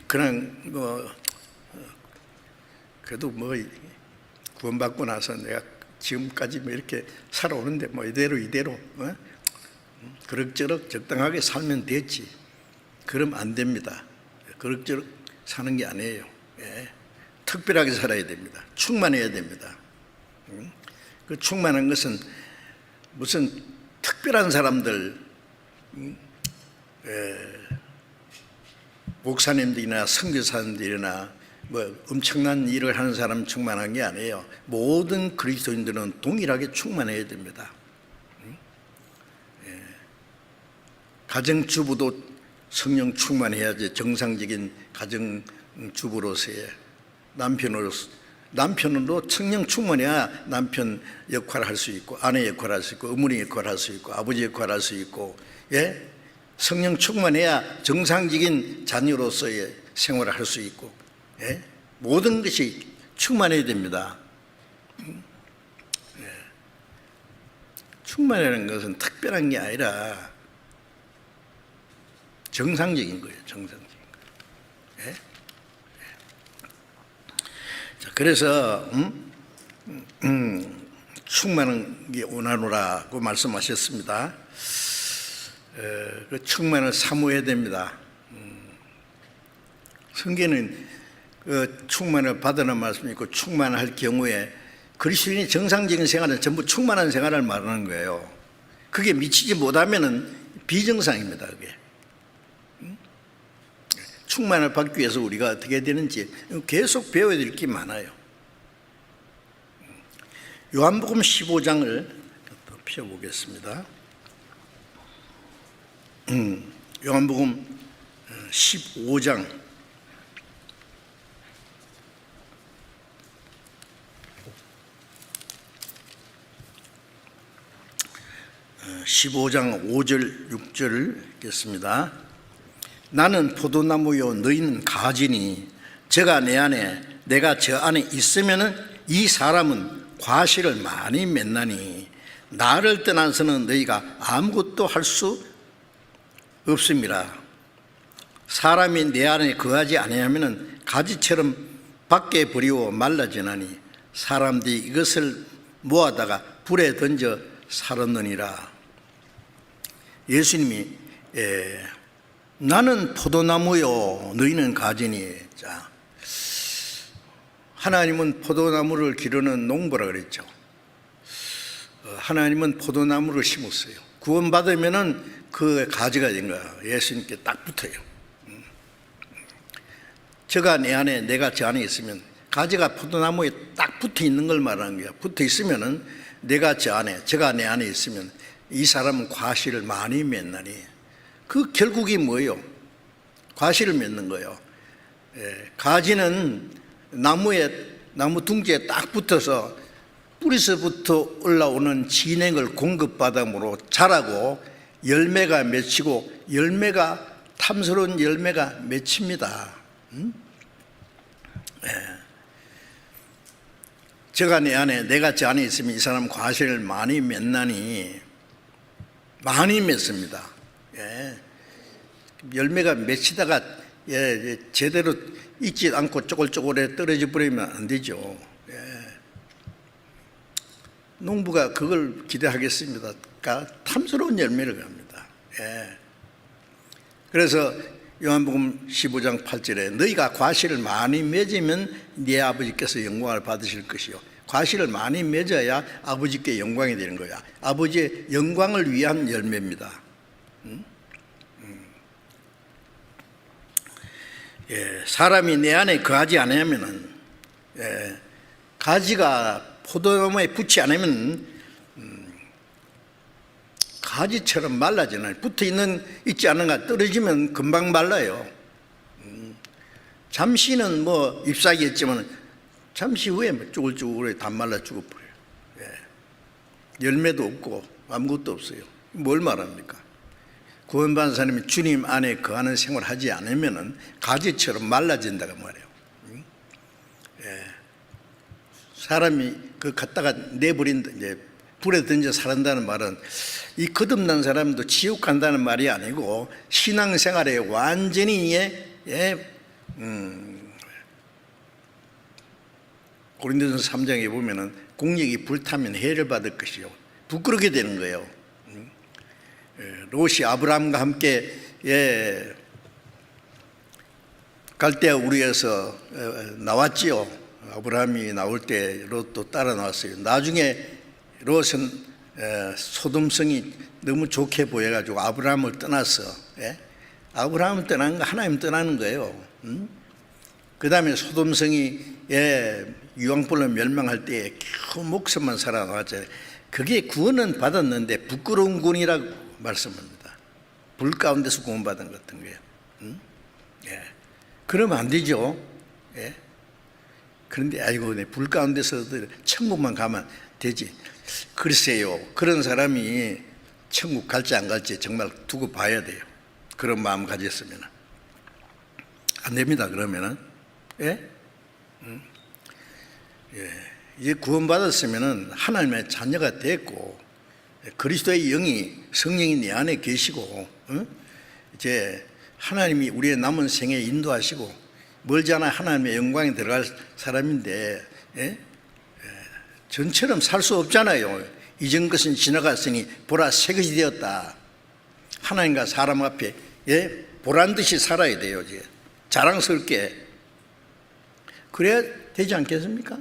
그냥 그래도 구원받고 나서 내가 지금까지 이렇게 살아오는데 이대로 그럭저럭 적당하게 살면 됐지. 그럼 안 됩니다. 그럭저럭 사는 게 아니에요. 예. 특별하게 살아야 됩니다. 충만해야 됩니다. 그 충만한 것은 무슨 특별한 사람들, 목사님들이나 선교사님들이나 엄청난 일을 하는 사람 충만한 게 아니에요. 모든 그리스도인들은 동일하게 충만해야 됩니다. 가정주부도 성령 충만해야지. 정상적인 가정주부로서의 남편으로 성령 충만해야 남편 역할을 할 수 있고 아내 역할을 할 수 있고 어머니 역할을 할 수 있고 아버지 역할을 할 수 있고, 예? 성령 충만해야 정상적인 자녀로서의 생활을 할 수 있고, 예? 모든 것이 충만해야 됩니다. 예. 충만이라는 것은 특별한 게 아니라 정상적인 거예요. 정상적인 거예요. 예? 자, 그래서 충만한 게 원하노라고 말씀하셨습니다. 그 충만을 사모해야 됩니다. 성경에는 그 충만을 받으라는 말씀이 있고, 충만할 경우에 그리스도인의 정상적인 생활은 전부 충만한 생활을 말하는 거예요. 그게 미치지 못하면은 비정상입니다. 그게. 충만을 받기 위해서 우리가 어떻게 되는지 계속 배워야 될 게 많아요. 요한복음 15장을 펴보겠습니다. 요한복음 15장 5절 6절을 읽겠습니다. 나는 포도나무요 너희는 가지니 저가 내 안에 내가 저 안에 있으면은 이 사람은 과실을 많이 맺나니 나를 떠나서는 너희가 아무것도 할 수 없습니다. 사람이 내 안에 거하지 아니하면 가지처럼 밖에 버리고 말라지나니 사람들이 이것을 모아다가 불에 던져 살았느니라. 예수님이 나는 포도나무요 너희는 가지니. 자, 하나님은 포도나무를 기르는 농부라 그랬죠. 하나님은 포도나무를 심었어요. 구원받으면은 그 가지가 된 거야. 예수님께 딱 붙어요. 저가 내 안에 내가 저 안에 있으면, 가지가 포도나무에 딱 붙어 있는 걸 말하는 거야. 붙어 있으면은 내가 저 안에, 저가 내 안에 있으면 이 사람은 과실을 많이 맺나니. 그 결국이 뭐예요? 과실을 맺는 거예요. 가지는 나무 둥지에 딱 붙어서 뿌리서부터 올라오는 진액을 공급받음으로 자라고 열매가 맺히고, 열매가 탐스러운 열매가 맺힙니다. 저가 내 안에, 내가 저 안에 있으면 이 사람 과실을 많이 맺나니. 많이 맺습니다. 열매가 맺히다가 제대로 익지 않고 쪼글쪼글해 떨어져 버리면 안 되죠. 농부가 그걸 기대하겠습니다. 탐스러운 열매를 합니다. 그래서 요한복음 15장 8절에 너희가 과실을 많이 맺으면 네 아버지께서 영광을 받으실 것이요. 과실을 많이 맺어야 아버지께 영광이 되는 거야. 아버지의 영광을 위한 열매입니다. 사람이 내 안에 거하지 않으면은, 가지가 포도나무에 붙지 않으면 가지처럼 말라지나요. 있지 않은가 떨어지면 금방 말라요. 잠시는 뭐 잎사귀였지만 잠시 후에 쭈글쭈글해 다 말라 죽어버려요. 열매도 없고 아무것도 없어요. 뭘 말합니까? 구원받은 사람이 주님 안에 거하는 생활을 하지 않으면 가지처럼 말라진다고 말해요. 사람이 그 갖다가 내버린다, 이제 불에 던져 살한다는 말은 이 거듭난 사람도 지옥 간다는 말이 아니고 신앙생활에 완전히 고린도전서 3장에 보면은 공력이 불타면 해를 받을 것이요. 부끄럽게 되는 거예요. 롯이 아브라함과 함께 갈대아 우리에서 나왔지요. 아브라함이 나올 때 롯도 따라 나왔어요. 나중에 롯은 소돔성이 너무 좋게 보여가지고 아브라함을 떠났어. 아브라함을 떠난 거 하나님 떠나는 거예요. 그 다음에 소돔성이 유황불로 멸망할 때 겨우 목숨만 살아나왔잖아요. 그게 구원은 받았는데 부끄러운 구원이라고 말씀합니다. 불 가운데서 구원받은 것 같은 거예요. 그러면 안 되죠. 그런데 아이고, 불 가운데서 천국만 가면 되지. 글쎄요, 그런 사람이 천국 갈지 안 갈지 정말 두고 봐야 돼요. 그런 마음 가졌으면 안 됩니다. 그러면은 이제 구원받았으면은 하나님의 자녀가 됐고 그리스도의 영이, 성령이 내 안에 계시고 이제 하나님이 우리의 남은 생에 인도하시고 멀지 않아 하나님의 영광에 들어갈 사람인데 전처럼 살 수 없잖아요. 이전 것은 지나갔으니 보라 새 것이 되었다. 하나님과 사람 앞에 보란 듯이 살아야 돼요. 이제 자랑스럽게. 그래야 되지 않겠습니까?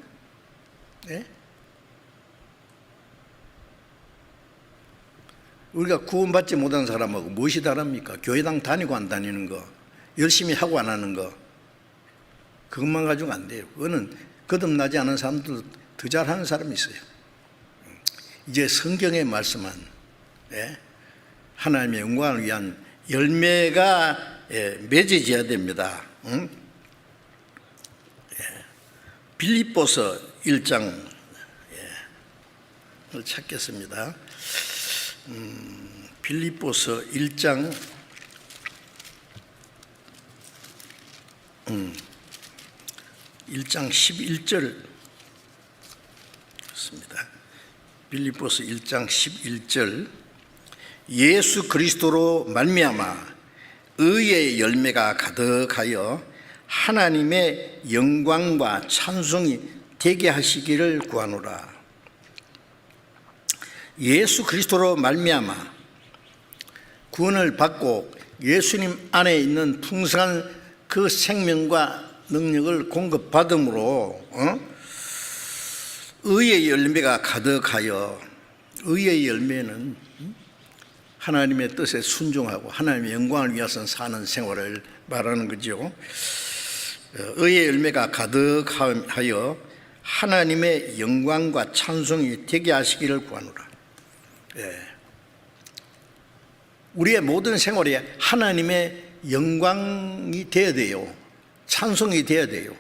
우리가 구원받지 못한 사람하고 무엇이 다릅니까? 교회당 다니고 안 다니는 거, 열심히 하고 안 하는 거, 그것만 가지고 안 돼요. 그거는 거듭나지 않은 사람도 더 잘하는 사람이 있어요. 이제 성경에 말씀한 하나님의 영광을 위한 열매가 맺어져야 됩니다. 빌립보서 1장을 찾겠습니다. 빌립보서 1장 1장 11절 습니다. 빌립보서 1장 11절 예수 그리스도로 말미암아 의의 열매가 가득하여 하나님의 영광과 찬송이 되게 하시기를 구하노라. 예수 그리스도로 말미암아 구원을 받고 예수님 안에 있는 풍성한 그 생명과 능력을 공급받음으로 의의 열매가 가득하여, 의의 열매는 하나님의 뜻에 순종하고 하나님의 영광을 위해서 사는 생활을 말하는 거죠. 의의 열매가 가득하여 하나님의 영광과 찬송이 되게 하시기를 구하노라. 우리의 모든 생활에 하나님의 영광이 되어야 돼요. 찬송이 되어야 돼요.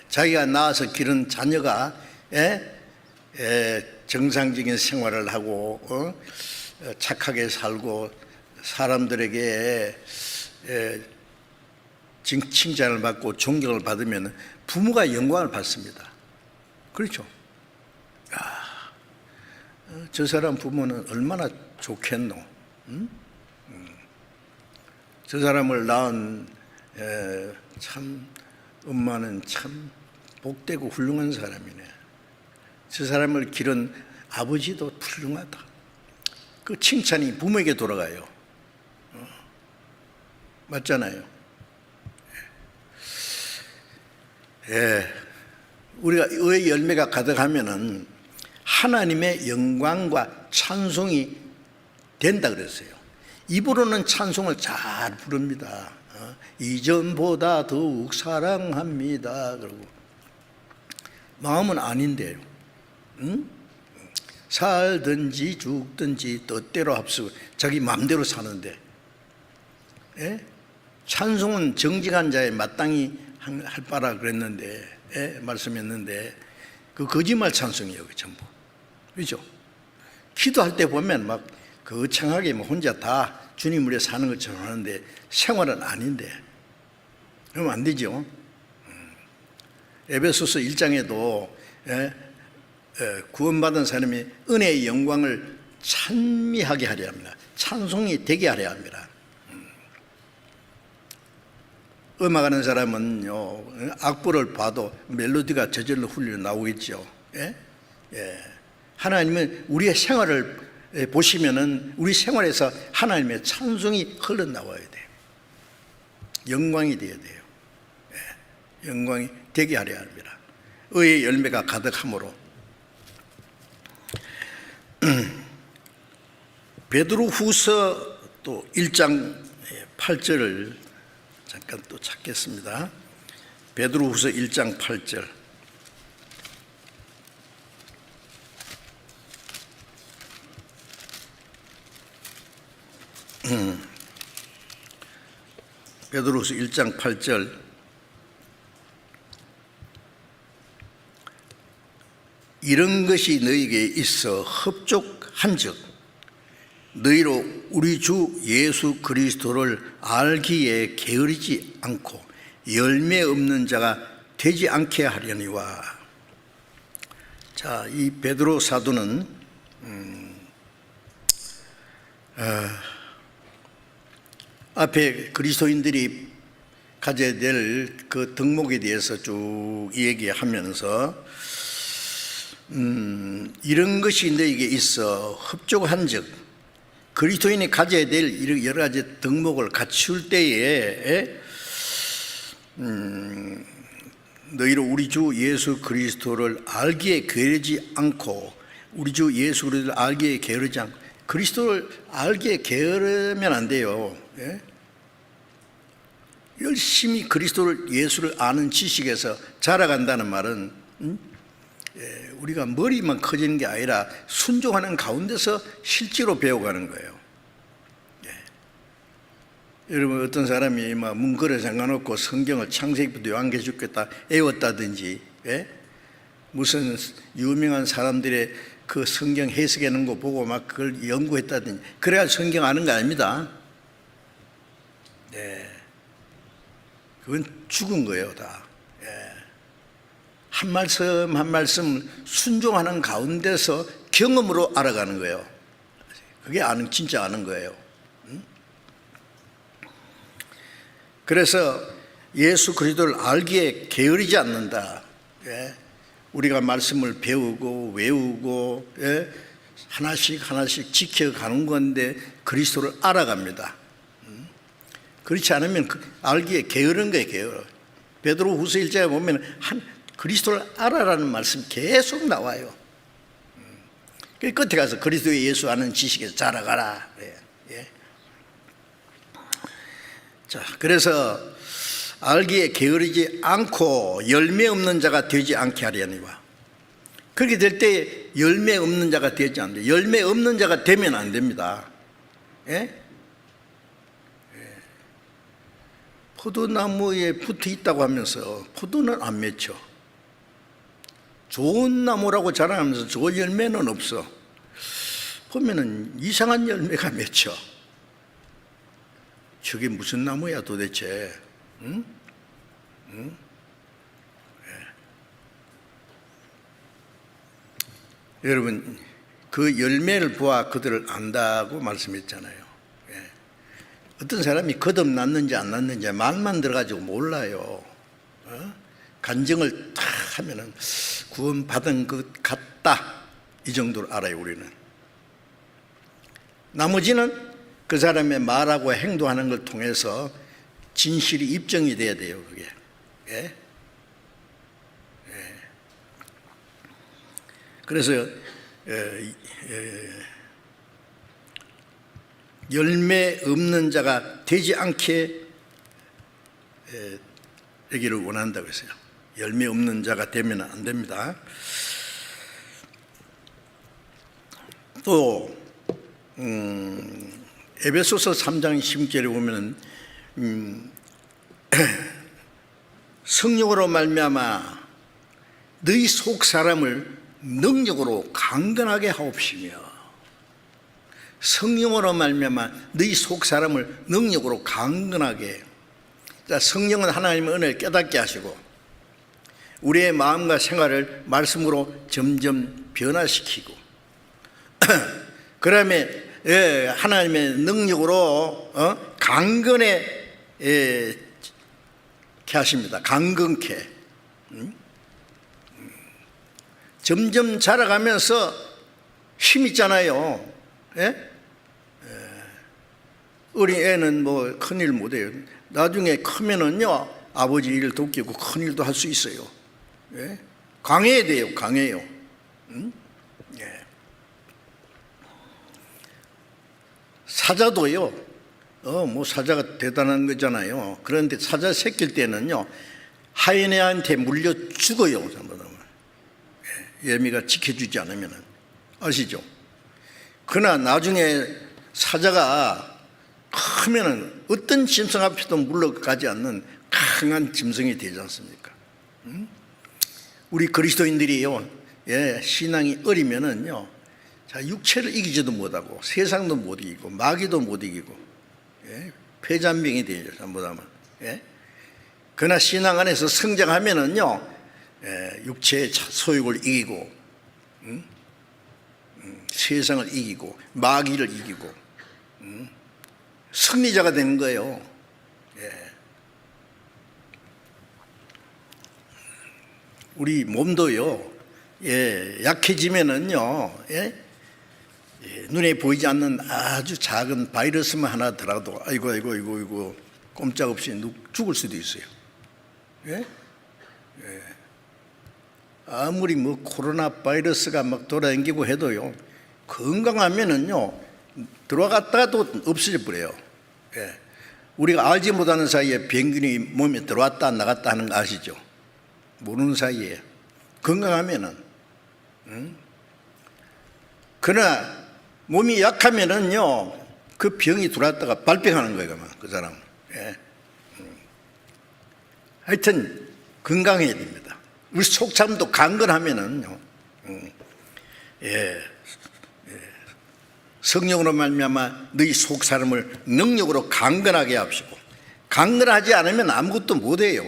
자기가 낳아서 기른 자녀가 정상적인 생활을 하고 착하게 살고 사람들에게 칭찬을 받고 존경을 받으면 부모가 영광을 받습니다. 그렇죠? 저 사람 부모는 얼마나 좋겠노? 저 사람을 낳은 참 엄마는 참 복되고 훌륭한 사람이네. 저 사람을 기른 아버지도 훌륭하다. 그 칭찬이 부모에게 돌아가요. 맞잖아요. 우리가 의의 열매가 가득하면은 하나님의 영광과 찬송이 된다 그랬어요. 입으로는 찬송을 잘 부릅니다. 이전보다 더욱 사랑합니다. 그러고 마음은 아닌데요. 살든지 죽든지 뜻대로 합수고 자기 마음대로 사는데, 찬송은 정직한 자의 마땅히 할 바라 그랬는데, 말씀했는데 그 거짓말 찬송이에요, 전부. 그렇죠? 기도할 때 보면 막 거창하게 혼자 다 주님 위해 사는 것처럼 하는데 생활은 아닌데, 그러면 안 되죠. 에베소서 1장에도 구원받은 사람이 은혜의 영광을 찬미하게 하려 합니다. 찬송이 되게 하려 합니다. 음악하는 사람은요, 악보를 봐도 멜로디가 저절로 흘려 나오겠죠. 하나님은 우리의 생활을 보시면은 우리 생활에서 하나님의 찬송이 흘러나와야 돼요. 영광이 되어야 돼요. 영광이 되게 하려 합니다. 의의 열매가 가득함으로. 베드로후서 또 1장 8절을 잠깐 또 찾겠습니다. 베드로후서 1장 8절. 베드로후서 1장 8절. 이런 것이 너희에게 있어 흡족한즉 너희로 우리 주 예수 그리스도를 알기에 게으르지 않고 열매 없는 자가 되지 않게 하려니와. 자, 이 베드로 사도는 앞에 그리스도인들이 가져야 될 그 덕목에 대해서 쭉 얘기하면서 이런 것이 너에게 있어 흡족한즉, 그리스도인이 가져야 될 여러 가지 덕목을 갖출 때에 너희로 우리 주 예수 그리스도를 알기에 게으르지 않고, 우리 주 예수 그리스도를 알기에 게으르지 않고, 그리스도를 알기에 게으르면 안 돼요. 열심히 그리스도를, 예수를 아는 지식에서 자라간다는 말은 우리가 머리만 커지는 게 아니라 순종하는 가운데서 실제로 배워가는 거예요. 여러분, 어떤 사람이 막 문거리 상관없고 성경을 창세기부터 요한계시록까지 애웠다든지, 무슨 유명한 사람들의 그 성경 해석해 놓은 거 보고 막 그걸 연구했다든지, 그래야 성경 아는 거 아닙니다. 그건 죽은 거예요, 다. 한 말씀 한 말씀 순종하는 가운데서 경험으로 알아가는 거예요. 그게 진짜 아는 거예요. 그래서 예수 그리스도를 알기에 게으르지 않는다. 예? 우리가 말씀을 배우고 외우고 하나씩 하나씩 지켜가는 건데 그리스도를 알아갑니다. 그렇지 않으면 알기에 게으른 거예요. 게으러. 베드로후서 1장에 보면 그리스도를 알아라는 말씀 계속 나와요. 그 끝에 가서 그리스도의 예수 아는 지식에서 자라가라. 예. 자, 그래서 알기에 게으르지 않고 열매 없는 자가 되지 않게 하려니와. 그렇게 될 때 열매 없는 자가 되지 않는다. 열매 없는 자가 되면 안 됩니다. 예? 포도나무에 붙어 있다고 하면서 포도는 안 맺혀. 좋은 나무라고 자랑하면서 좋은 열매는 없어. 보면은 이상한 열매가 맺혀. 저게 무슨 나무야 도대체? 응? 예. 여러분, 그 열매를 보아 그들을 안다고 말씀했잖아요. 예. 어떤 사람이 거듭났는지 안 났는지 말만 들어가지고 몰라요. 간증을 딱 하면은 구원받은 것 같다, 이 정도로 알아요. 우리는. 나머지는 그 사람의 말하고 행동하는 걸 통해서 진실이 입증이 돼야 돼요. 그게. 예? 예. 그래서 열매 없는 자가 되지 않게 되기를 원한다고 했어요. 열매 없는 자가 되면 안 됩니다. 또 에베소서 3장 10절에 보면은 성령으로 말미암아 너희 속 사람을 능력으로 강건하게 하옵시며. 성령으로 말미암아 너희 속 사람을 능력으로 강건하게. 자, 성령은 하나님의 은혜를 깨닫게 하시고 우리의 마음과 생활을 말씀으로 점점 변화시키고 그다음에 하나님의 능력으로 강건하게 하십니다. 강건케. 점점 자라가면서 힘 있잖아요. 예? 어린 애는 뭐 큰일 못해요. 나중에 크면은요 아버지 일을 돕기고 큰일도 할 수 있어요. 예? 강해야 돼요. 강해요. 예. 사자도요, 뭐 사자가 대단한 거잖아요. 그런데 사자 새끼일 때는요 하이에나한테 물려 죽어요. 예미가 지켜주지 않으면. 아시죠? 그러나 나중에 사자가 크면은 어떤 짐승 앞에도 물러가지 않는 강한 짐승이 되지 않습니까? 우리 그리스도인들이요, 신앙이 어리면은요, 자, 육체를 이기지도 못하고 세상도 못 이기고 마귀도 못 이기고 폐잔병이 되죠. 잘못하면. 그러나 신앙 안에서 성장하면은요, 육체의 소욕을 이기고 세상을 이기고 마귀를 이기고 승리자가 되는 거예요. 우리 몸도요, 약해지면은요, 눈에 보이지 않는 아주 작은 바이러스만 하나 더라도 아이고 꼼짝없이 죽을 수도 있어요. 아무리 뭐 코로나 바이러스가 막 돌아다니고 해도요, 건강하면은요 들어갔다가도 없어져 버려요. 우리가 알지 못하는 사이에 병균이 몸에 들어왔다 나갔다 하는 거 아시죠? 모르는 사이에. 건강하면은. 그러나 몸이 약하면은요 그 병이 들어왔다가 발병하는 거예요. 그 사람은. 하여튼 건강해야 됩니다. 우리 속사람도 강건하면은요, 성령으로 말미암아 너희 속사람을 능력으로 강건하게 하시고. 강건하지 않으면 아무것도 못해요.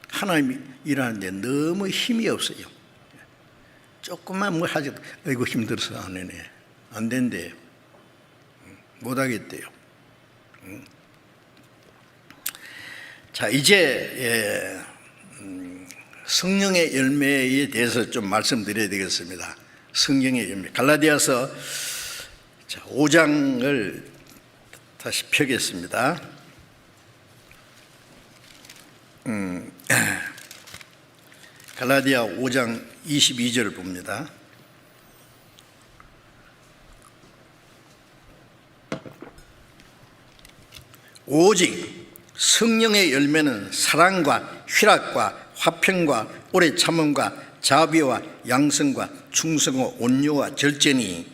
하나님이 일하는데 너무 힘이 없어요. 조금만 뭐 하지, 아이고 힘들어서 안 되네, 안 된대요. 못하겠대요. 자, 이제 성령의 열매에 대해서 좀 말씀드려야 되겠습니다. 성령의 열매. 갈라디아서 5장을 다시 펴겠습니다. 갈라디아 5장 22절을 봅니다. 오직 성령의 열매는 사랑과 희락과 화평과 오래 참음과 자비와 양성과 충성과 온유와 절제니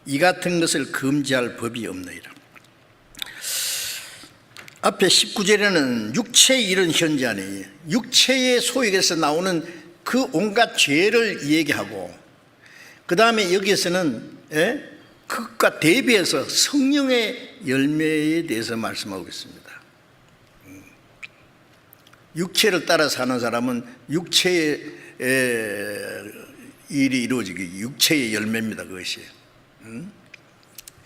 이 같은 것을 금지할 법이 없느니라. 앞에 19절에는 육체의 일은 현재 아니에요. 육체의 소욕에서 나오는 그 온갖 죄를 얘기하고, 그 다음에 여기에서는 그것과 대비해서 성령의 열매에 대해서 말씀하고 있습니다. 육체를 따라 사는 사람은 육체의 일이 이루어지기, 육체의 열매입니다. 그것이.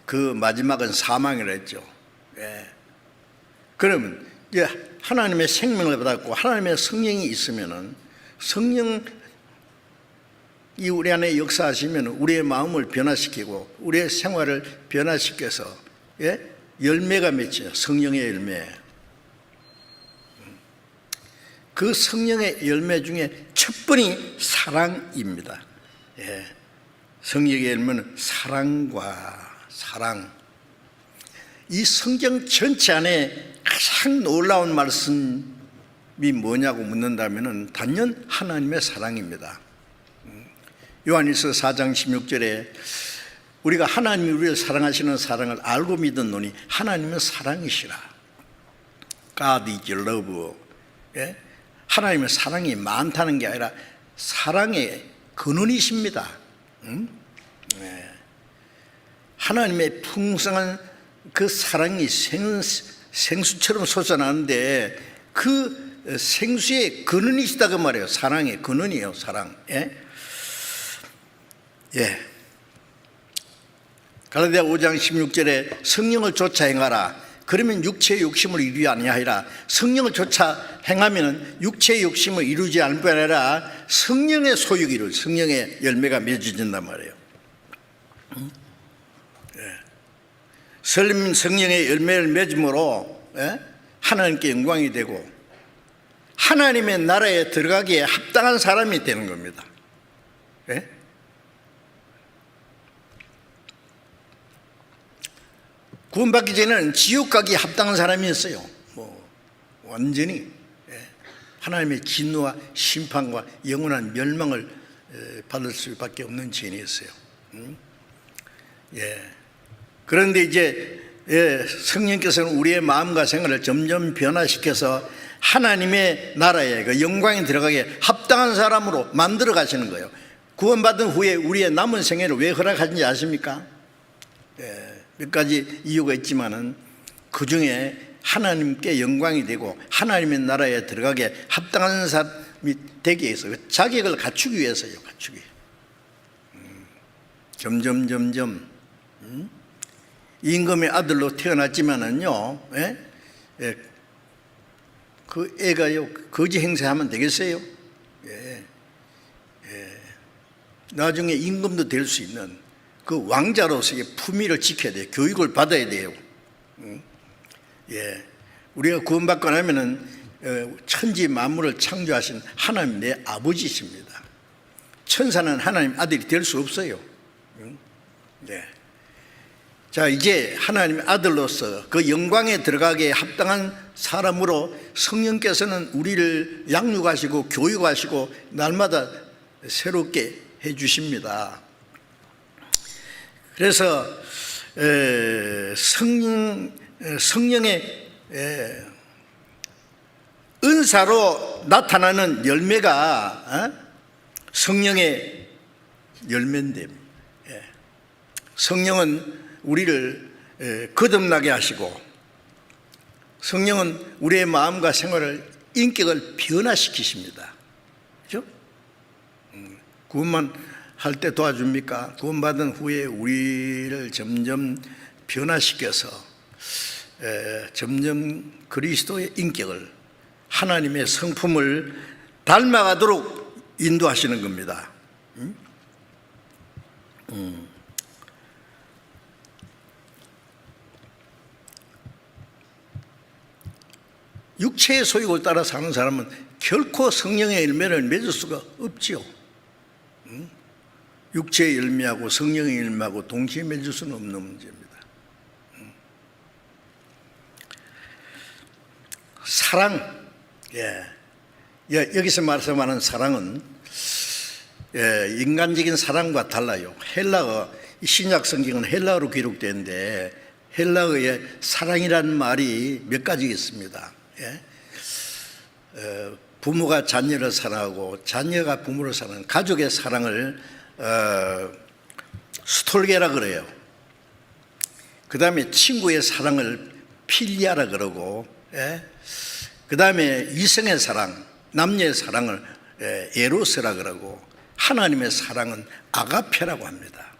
그 마지막은 사망이라 했죠. 그러면 이제 하나님의 생명을 받았고 하나님의 성령이 있으면은, 성령이 우리 안에 역사하시면 우리의 마음을 변화시키고 우리의 생활을 변화시켜서 열매가 맺혀요. 성령의 열매. 그 성령의 열매 중에 첫 번이 사랑입니다. 성령의 열매는 사랑과 사랑. 이 성경 전체 안에 가장 놀라운 말씀이 뭐냐고 묻는다면 단연 하나님의 사랑입니다. 요한일서 4장 16절에 우리가 하나님이 우리를 사랑하시는 사랑을 알고 믿었노니 하나님은 사랑이시라. God is love. 하나님의 사랑이 많다는 게 아니라 사랑의 근원이십니다. 하나님의 풍성한 그 사랑이 생수처럼 솟아나는데 그 생수의 근원이시다 그 말이에요. 사랑의 근원이에요. 사랑. 갈라디아 5장 16절에 성령을 쫓아 행하라. 그러면 육체의 욕심을 이루지 아니하리라. 성령을 쫓아 행하면 육체의 욕심을 이루지 않을 뿐 아니라 성령의 소유를 이루어 성령의 열매가 맺어진단 말이에요. 성령의 열매를 맺음으로 하나님께 영광이 되고 하나님의 나라에 들어가기에 합당한 사람이 되는 겁니다. 구원받기 전에는 지옥 가기에 합당한 사람이었어요. 완전히 하나님의 진노와 심판과 영원한 멸망을 받을 수밖에 없는 죄인이었어요. 그런데 이제 성령께서는 우리의 마음과 생활을 점점 변화시켜서 하나님의 나라에 그 영광에 들어가게 합당한 사람으로 만들어 가시는 거예요. 구원받은 후에 우리의 남은 생애를 왜 허락하는지 아십니까? 몇 가지 이유가 있지만은 그 중에 하나님께 영광이 되고 하나님의 나라에 들어가게 합당한 사람이 되기 위해서, 자격을 갖추기 위해서요. 갖추기. 점점 임금의 아들로 태어났지만은요, 그 애가요 거지 행세하면 되겠어요? 나중에 임금도 될 수 있는 그 왕자로서의 품위를 지켜야 돼요. 교육을 받아야 돼요. 우리가 구원받고 나면은 천지 만물을 창조하신 하나님 내 아버지십니다. 천사는 하나님 아들이 될 수 없어요. 자, 이제 하나님의 아들로서 그 영광에 들어가기에 합당한 사람으로 성령께서는 우리를 양육하시고 교육하시고 날마다 새롭게 해주십니다. 그래서 성령의 은사로 나타나는 열매가 성령의 열매인데, 성령은 우리를 거듭나게 하시고 성령은 우리의 마음과 생활을, 인격을 변화시키십니다. 그렇죠? 구원만 할 때 도와줍니까? 구원받은 후에 우리를 점점 변화시켜서 점점 그리스도의 인격을, 하나님의 성품을 닮아가도록 인도하시는 겁니다. 육체의 소욕을 따라 사는 사람은 결코 성령의 열매를 맺을 수가 없지요. 육체의 열매하고 성령의 열매하고 동시에 맺을 수는 없는 문제입니다. 사랑, 여기서 말하는 사랑은 인간적인 사랑과 달라요. 헬라어, 신약 성경은 헬라어로 기록되는데 헬라어에 사랑이라는 말이 몇 가지 있습니다. 부모가 자녀를 사랑하고 자녀가 부모를 사랑하는 가족의 사랑을 스톨게라 그래요. 그 다음에 친구의 사랑을 필리아라 그러고, 그 다음에 이성의 사랑, 남녀의 사랑을 에로스라 그러고, 하나님의 사랑은 아가페라고 합니다.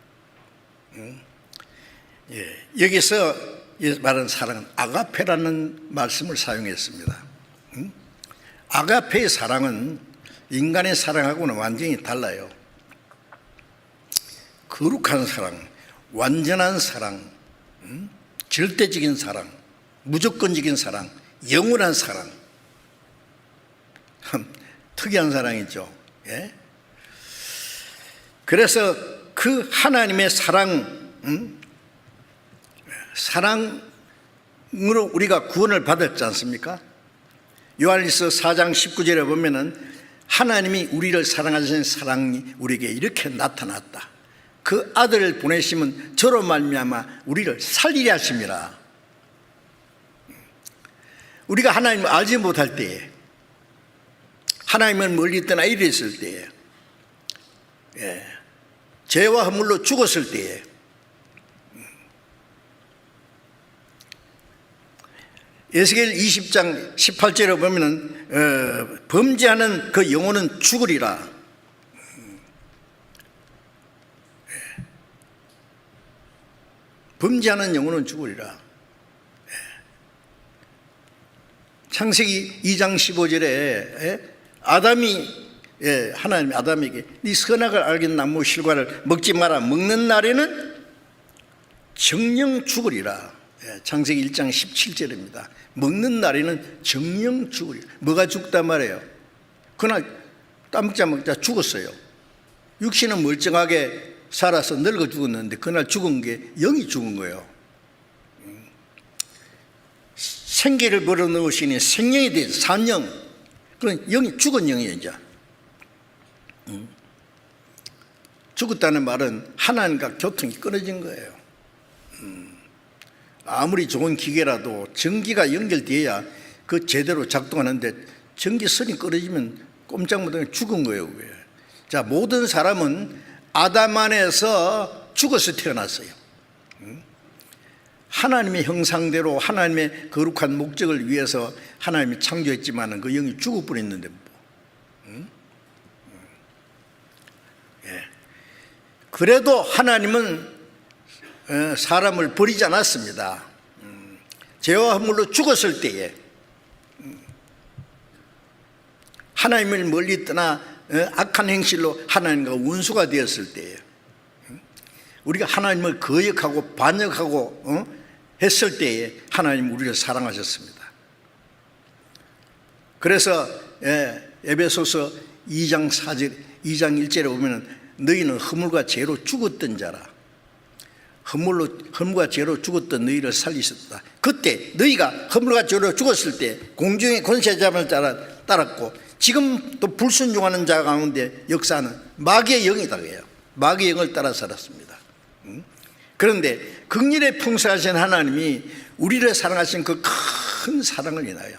여기서 말하는 사랑은 아가페라는 말씀을 사용했습니다. 아가페의 사랑은 인간의 사랑하고는 완전히 달라요. 거룩한 사랑, 완전한 사랑, 절대적인 사랑, 무조건적인 사랑, 영원한 사랑. 특이한 사랑이죠. 그래서 그 하나님의 사랑으로 우리가 구원을 받았지 않습니까? 요한일서 4장 19절에 보면은 하나님이 우리를 사랑하시는 사랑이 우리에게 이렇게 나타났다. 그 아들을 보내시면 저로 말미암아 우리를 살리려 하심이라. 우리가 하나님을 알지 못할 때에, 하나님을 멀리 떠나 이랬을 때에, 죄와 허물로 죽었을 때에, 에스겔 20장 18절에 보면은 범죄하는 그 영혼은 죽으리라. 범죄하는 영혼은 죽으리라. 창세기 2장 15절에 아담이 하나님이 아담에게 네 선악을 알겠는 나무 실과를 먹지 마라. 먹는 날에는 정령 죽으리라. 창세기 1장 17절입니다. 먹는 날에는 정령 죽으리라. 뭐가 죽단 말이에요? 그날 따먹자 먹자 죽었어요. 육신은 멀쩡하게 살아서 늙어 죽었는데 그날 죽은 게 영이 죽은 거예요. 생기를 불어넣으시니 생명이 돼 산영. 그런 영이 죽은 영이에요. 이제 죽었다는 말은 하나님과 교통이 끊어진 거예요. 아무리 좋은 기계라도 전기가 연결돼야 그 제대로 작동하는데 전기선이 끊어지면 꼼짝 못하게 죽은 거예요. 그게. 자, 모든 사람은 아담 안에서 죽어서 태어났어요. 하나님의 형상대로 하나님의 거룩한 목적을 위해서 하나님이 창조했지만 그 영이 죽어 버렸는데 그래도 하나님은 사람을 버리지 않았습니다. 죄와 허물로 죽었을 때에 하나님을 멀리 떠나 악한 행실로 하나님과 원수가 되었을 때에 우리가 하나님을 거역하고 반역하고 했을 때에 하나님 우리를 사랑하셨습니다. 그래서 에베소서 2장 4절 2장 1절에 보면 너희는 허물과 죄로 죽었던 자라. 허물과 죄로 죽었던 너희를 살리셨다. 그때 너희가 허물과 죄로 죽었을 때 공중의 권세자를 따랐고 지금 또 불순종하는 자 가운데 역사하는 마귀의 영이다. 마귀의 영을 따라 살았습니다. 그런데 긍휼에 풍성하신 하나님이 우리를 사랑하신 그 큰 사랑을 인하여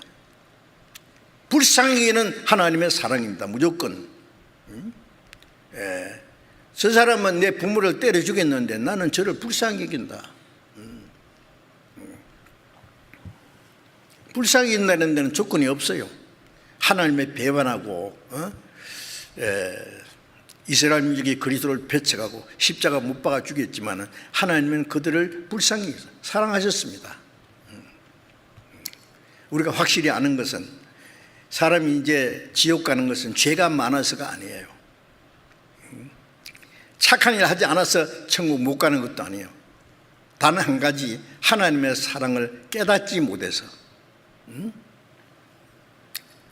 불쌍히 여기는 하나님의 사랑입니다. 무조건. 저 사람은 내 부모를 때려 죽였는데 나는 저를 불쌍히 여긴다. 불쌍히 여긴다는 데는 조건이 없어요. 하나님의 배반하고 이스라엘 민족이 그리스도를 배척하고 십자가 못 박아 죽였지만 하나님은 그들을 불쌍히 사랑하셨습니다. 우리가 확실히 아는 것은 사람이 이제 지옥 가는 것은 죄가 많아서가 아니에요. 착한 일 하지 않아서 천국 못 가는 것도 아니에요. 단 한 가지, 하나님의 사랑을 깨닫지 못해서.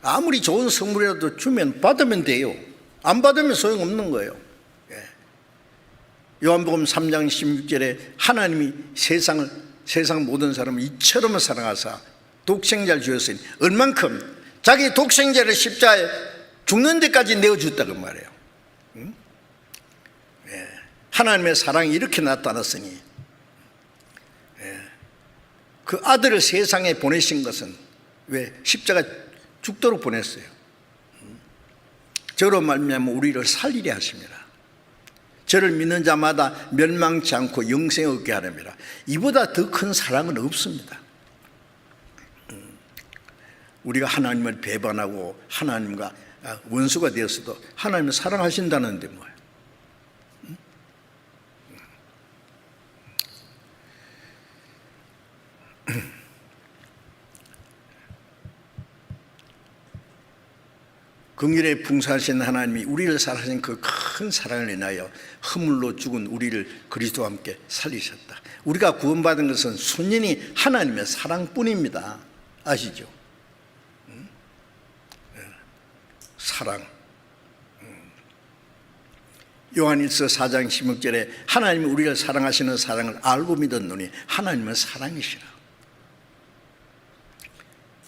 아무리 좋은 선물이라도 주면 받으면 돼요. 안 받으면 소용없는 거예요. 요한복음 3장 16절에 하나님이 세상 모든 사람을 이처럼 사랑하사 독생자를 주었으니 얼만큼 자기 독생자를 십자가에 죽는 데까지 내어줬다고 말해요. 하나님의 사랑이 이렇게 나타났으니 그 아들을 세상에 보내신 것은 왜? 십자가 죽도록 보냈어요. 저로 말미암아 우리를 살리려 하십니다. 저를 믿는 자마다 멸망치 않고 영생을 얻게 하렵니다. 이보다 더 큰 사랑은 없습니다. 우리가 하나님을 배반하고 하나님과 원수가 되었어도 하나님을 사랑하신다는데 뭐예요? 긍휼에 풍성하신 하나님이 우리를 사랑하신 그 큰 사랑을 인하여 허물로 죽은 우리를 그리스도와 함께 살리셨다. 우리가 구원받은 것은 순전히 하나님의 사랑뿐입니다. 아시죠? 사랑. 요한일서 4장 16절에 하나님이 우리를 사랑하시는 사랑을 알고 믿었노니 하나님은 사랑이시라.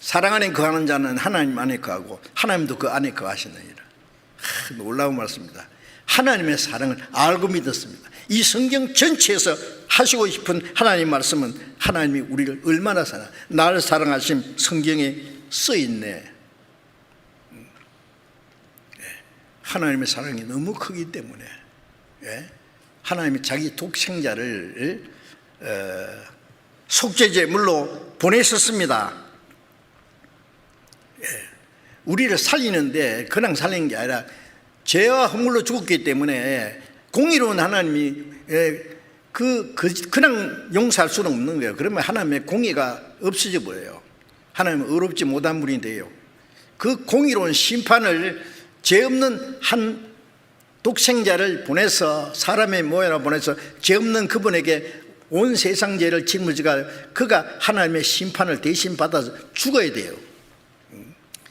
사랑 안에 거하는 자는 하나님 안에 거하고 하나님도 그 안에 거하시느니라. 놀라운 말씀입니다. 하나님의 사랑을 알고 믿었습니다. 이 성경 전체에서 하시고 싶은 하나님 말씀은 하나님이 우리를 얼마나 나를 사랑하심 성경에 써있네. 하나님의 사랑이 너무 크기 때문에 하나님이 자기 독생자를 속죄제물로 보내셨습니다. 우리를 살리는데 그냥 살리는 게 아니라 죄와 허물로 죽었기 때문에 공의로운 하나님이 그냥 용서할 수는 없는 거예요. 그러면 하나님의 공의가 없어져 버려요. 하나님은 의롭지 못한 분이 돼요. 그 공의로운 심판을 죄 없는 한 독생자를 보내서 사람의 모양으로 보내서 죄 없는 그분에게 온 세상 죄를 짊어지가 그가 하나님의 심판을 대신 받아서 죽어야 돼요.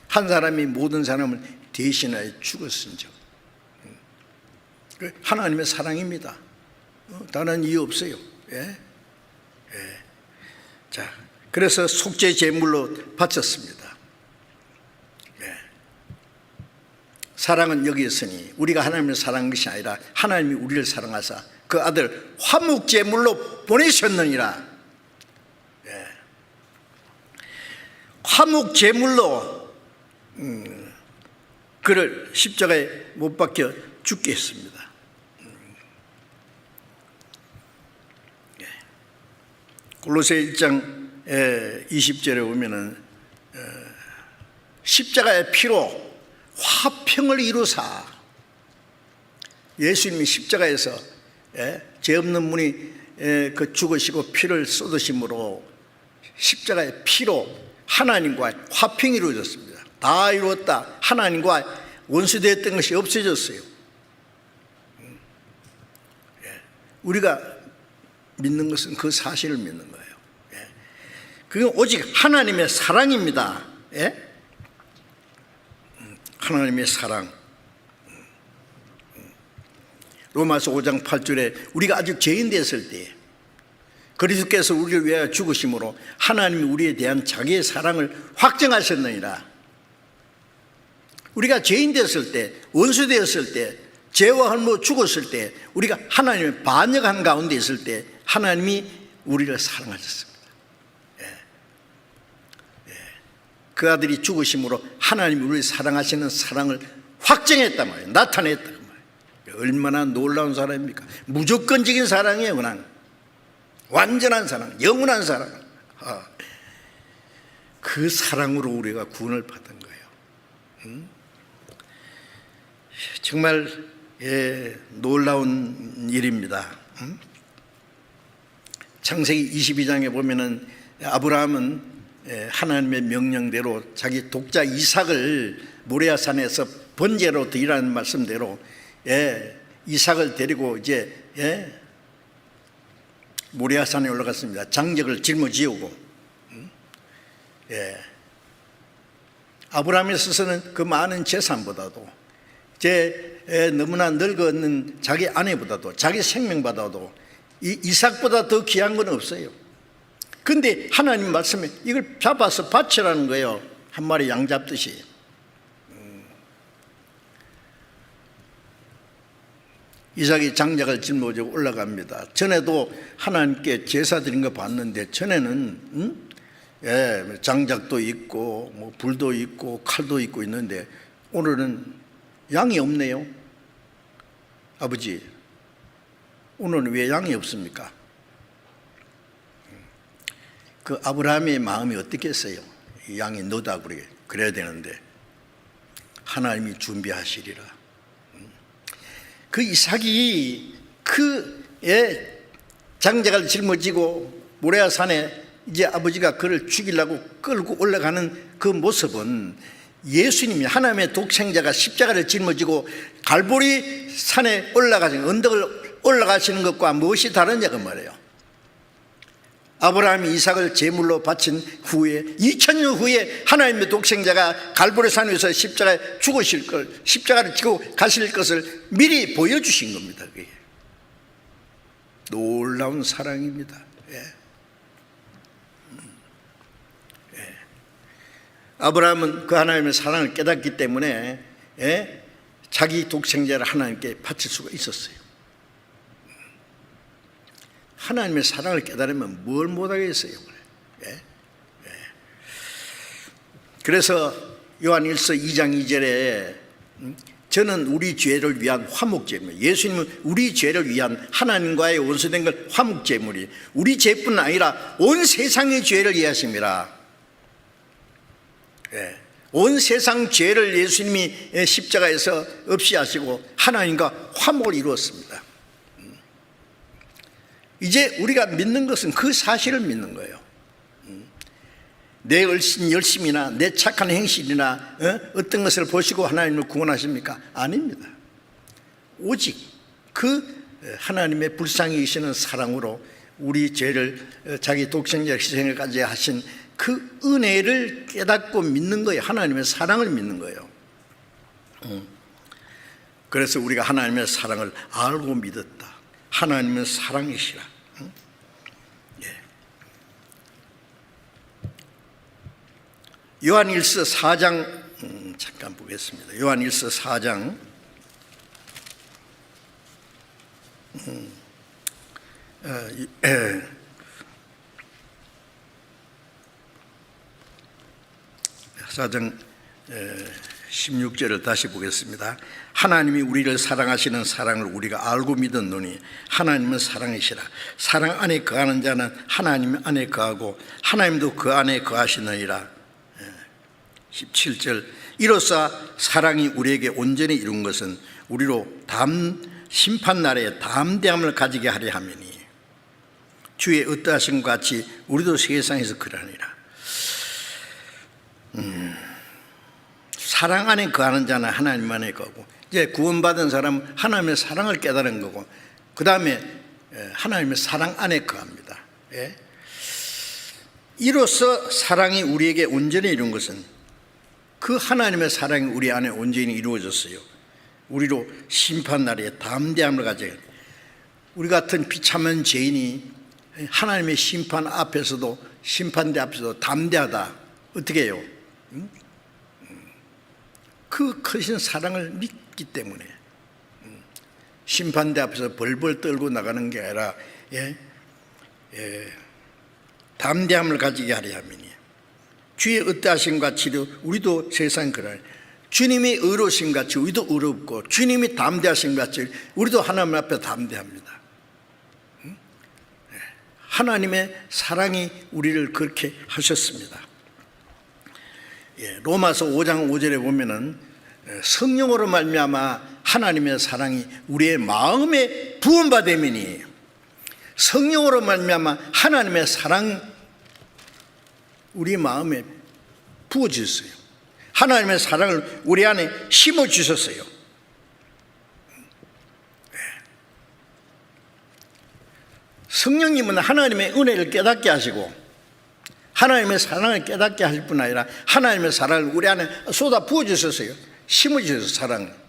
한 사람이 모든 사람을 대신하여 죽었은즉 하나님의 사랑입니다. 다른 이유 없어요. 자, 그래서 속죄 제물로 바쳤습니다. 사랑은 여기 있으니 우리가 하나님을 사랑한 것이 아니라 하나님이 우리를 사랑하사 그 아들 화목 제물로 보내셨느니라. 화목 제물로 그를 십자가에 못 박혀 죽게 했습니다. 골로새 1장 20절에 보면은 십자가의 피로 화평을 이루사. 예수님이 십자가에서 죄 없는 분이 그 죽으시고 피를 쏟으심으로 십자가의 피로 하나님과 화평이 이루어졌습니다. 다 이루었다. 하나님과 원수되었던 것이 없어졌어요. 우리가 믿는 것은 그 사실을 믿는 거예요. 그건 오직 하나님의 사랑입니다. 하나님의 사랑. 로마서 5장 8절에 우리가 아직 죄인 되었을 때 그리스도께서 우리를 위하여 죽으심으로 하나님이 우리에 대한 자기의 사랑을 확증하셨느니라. 우리가 죄인 되었을 때, 원수 되었을 때, 죄와 헐모 죽었을 때, 우리가 하나님의 반역한 가운데 있을 때 하나님이 우리를 사랑하셨습니다. 그 아들이 죽으심으로 하나님이 우리를 사랑하시는 사랑을 확증했단 말이에요. 나타냈단 말이에요. 얼마나 놀라운 사랑입니까? 무조건적인 사랑이에요. 그냥 완전한 사랑, 영원한 사랑. 그 사랑으로 우리가 구원을 받은 거예요. 정말 놀라운 일입니다. 창세기 22장에 보면은 아브라함은 하나님의 명령대로 자기 독자 이삭을 모리아산에서 번제로 드리라는 말씀대로 이삭을 데리고 이제 모리아산에 올라갔습니다. 장작을 짊어지우고 아브라함에 있어서는 그 많은 재산보다도 너무나 늙었는 자기 아내보다도 자기 생명보다도 이삭보다 더 귀한 건 없어요. 그런데 하나님 말씀에 이걸 잡아서 바치라는 거예요. 한 마리 양 잡듯이. 이삭이 장작을 짊어지고 올라갑니다. 전에도 하나님께 제사 드린 거 봤는데 전에는 장작도 있고 뭐 불도 있고 칼도 있고 있는데 오늘은 양이 없네요. 아버지, 오늘은 왜 양이 없습니까? 그 아브라함의 마음이 어떻겠어요? 이 양이 너다 그래야 되는데 하나님이 준비하시리라. 그 이삭이 장작을 짊어지고 모레아산에 이제 아버지가 그를 죽이려고 끌고 올라가는 그 모습은 예수님이 하나님의 독생자가 십자가를 짊어지고 갈보리 산에 올라가시는 언덕을 올라가시는 것과 무엇이 다르냐고 말해요. 아브라함이 이삭을 제물로 바친 후에 2000년 후에 하나님의 독생자가 갈보리산 위에서 십자가에 죽으실 걸, 십자가를 지고 가실 것을 미리 보여주신 겁니다. 그게 놀라운 사랑입니다. 아브라함은 그 하나님의 사랑을 깨닫기 때문에 자기 독생자를 하나님께 바칠 수가 있었어요. 하나님의 사랑을 깨달으면 뭘 못하겠어요. 그래서 요한 1서 2장 2절에 저는 우리 죄를 위한 화목제물, 예수님은 우리 죄를 위한 하나님과의 원수된 걸 화목제물이 우리 죄뿐 아니라 온 세상의 죄를 이해하십니다. 온 세상 죄를 예수님이 십자가에서 없이 하시고 하나님과 화목을 이루었습니다. 이제 우리가 믿는 것은 그 사실을 믿는 거예요. 내 열심이나 내 착한 행실이나 어떤 것을 보시고 하나님을 구원하십니까? 아닙니다. 오직 그 하나님의 불쌍히 여기시는 사랑으로 우리 죄를 자기 독생자 희생을까지 하신 그 은혜를 깨닫고 믿는 거예요. 하나님의 사랑을 믿는 거예요. 그래서 우리가 하나님의 사랑을 알고 믿었다. 하나님은 사랑이시라. 요한일서 4장 잠깐 보겠습니다. 요한일서 4장 16절을 다시 보겠습니다. 하나님이 우리를 사랑하시는 사랑을 우리가 알고 믿었노니 하나님은 사랑이시라. 사랑 안에 거하는 자는 하나님 안에 거하고 하나님도 그 안에 거하시느니라. 17절 이로써 사랑이 우리에게 온전히 이룬 것은 우리로 심판날에 담대함을 가지게 하려 함이니 주의 어떠하심과 같이 우리도 세상에서 그러하니라. 사랑 안에 거하는 자는 하나님 안에 거고 이제 구원받은 사람은 하나님의 사랑을 깨달은 거고 그 다음에 하나님의 사랑 안에 거합니다. 이로써 사랑이 우리에게 온전히 이룬 것은 그 하나님의 사랑이 우리 안에 온전히 이루어졌어요. 우리로 심판날에 담대함을 가져요. 우리 같은 비참한 죄인이 하나님의 심판 앞에서도 심판대 앞에서도 담대하다. 어떻게 해요? 그 크신 사랑을 믿기 때문에 심판대 앞에서 벌벌 떨고 나가는 게 아니라 담대함을 가지게 하려 함이니 주의 어떠하심 같이 우리도 세상 그러니 주님이 의로우신 같이 우리도 의롭고 주님이 담대하신 같이 우리도 하나님 앞에 담대합니다. 하나님의 사랑이 우리를 그렇게 하셨습니다. 로마서 5장 5절에 보면은 성령으로 말미암아 하나님의 사랑이 우리의 마음에 부음받음이니 성령으로 말미암아 하나님의 사랑 우리 마음에 부어주셨어요. 하나님의 사랑을 우리 안에 심어주셨어요. 성령님은 하나님의 은혜를 깨닫게 하시고 하나님의 사랑을 깨닫게 하실 뿐 아니라 하나님의 사랑을 우리 안에 쏟아 부어주셨어요. 심어주셨어요. 사랑을.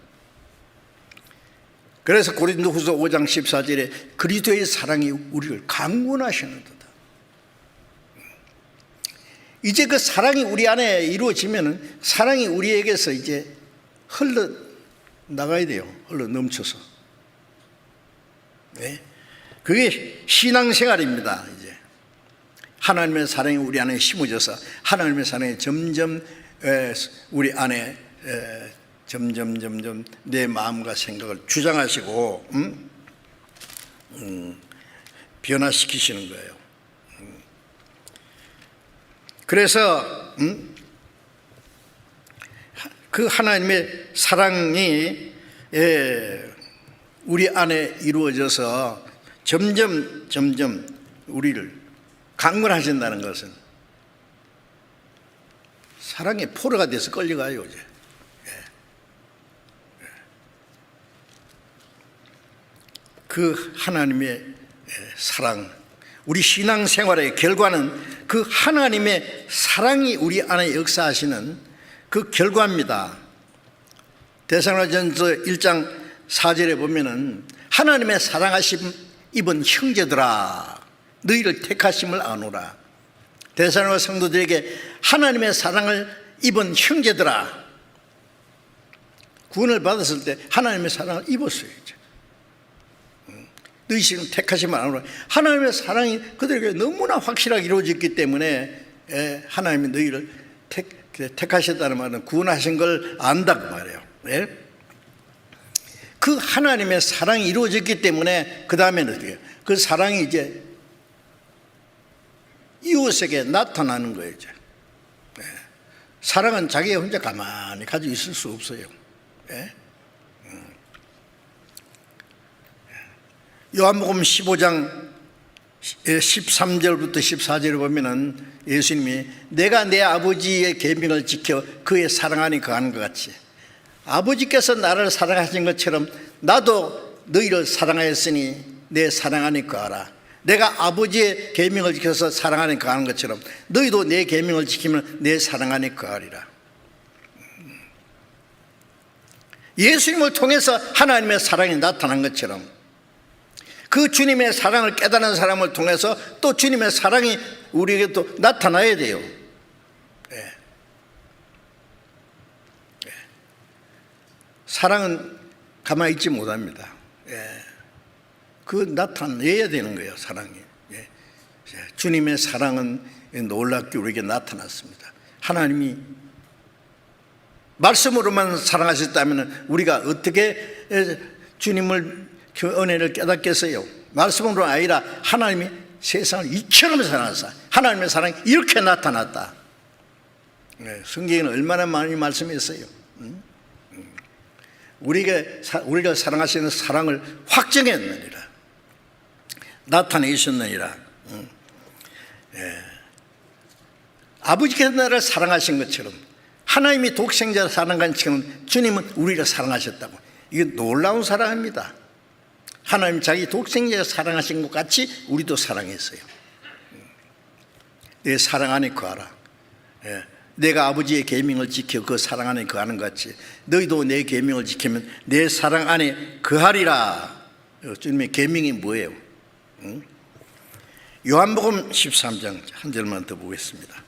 그래서 고린도후서 5장 14절에 그리스도의 사랑이 우리를 강권하시는도다. 이제 그 사랑이 우리 안에 이루어지면 사랑이 우리에게서 이제 흘러 나가야 돼요. 흘러 넘쳐서. 네? 그게 신앙생활입니다. 이제 하나님의 사랑이 우리 안에 심어져서 하나님의 사랑이 점점 우리 안에 점점 내 마음과 생각을 주장하시고 변화시키시는 거예요. 그래서 그 하나님의 사랑이 우리 안에 이루어져서 점점 우리를 강건하신다는 것은 사랑의 포로가 돼서 끌려가요. 이제. 그 하나님의 사랑, 우리 신앙생활의 결과는 그 하나님의 사랑이 우리 안에 역사하시는 그 결과입니다. 데살로니가전서 1장 4절에 보면은 하나님의 사랑하심 입은 형제들아 너희를 택하심을 아노라. 데살로니가 성도들에게 하나님의 사랑을 입은 형제들아, 구원을 받았을 때 하나님의 사랑을 입었어요. 이제. 너희 지금 택하심을 아노라. 하나님의 사랑이 그들에게 너무나 확실하게 이루어졌기 때문에 하나님이 너희를 택하셨다는 말은 구원하신 걸 안다고 말해요. 네? 그 하나님의 사랑이 이루어졌기 때문에 그 다음에는 어떻게 해요? 그 사랑이 이제 이웃에게 나타나는 거예요. 이제. 네. 사랑은 자기 혼자 가만히 가지고 있을 수 없어요. 네? 요한복음 15장 13절부터 14절을 보면은 예수님이 내가 내 아버지의 계명을 지켜 그의 사랑 안에 거하는 것 같이 아버지께서 나를 사랑하신 것처럼 나도 너희를 사랑하였으니 내 사랑 안에 거하라. 내가 아버지의 계명을 지켜서 사랑 안에 거하는 것처럼 너희도 내 계명을 지키면 내 사랑 안에 거하리라. 예수님을 통해서 하나님의 사랑이 나타난 것처럼 그 주님의 사랑을 깨달은 사람을 통해서 또 주님의 사랑이 우리에게 또 나타나야 돼요. 네. 네. 사랑은 가만히 있지 못합니다. 네. 그 나타내야 되는 거예요. 사랑이. 네. 주님의 사랑은 놀랍게 우리에게 나타났습니다. 하나님이 말씀으로만 사랑하셨다면 우리가 어떻게 주님을 그 은혜를 깨닫겠어요? 말씀으로 아니라 하나님이 세상을 이처럼 사랑하사 하나님의 사랑이 이렇게 나타났다. 네, 성경에는 얼마나 많이 말씀했어요. 우리가 사랑하시는 사랑을 확정했느니라, 나타내셨느니라. 네. 아버지께서 나를 사랑하신 것처럼 하나님이 독생자를 사랑한 것처럼 주님은 우리를 사랑하셨다고. 이게 놀라운 사랑입니다. 하나님 자기 독생자를 사랑하신 것 같이 우리도 사랑했어요. 내 사랑 안에 거하라. 내가 아버지의 계명을 지켜 그 사랑 안에 거하는 것 같이 너희도 내 계명을 지키면 내 사랑 안에 거하리라. 주님의 계명이 뭐예요? 요한복음 13장 한 절만 더 보겠습니다.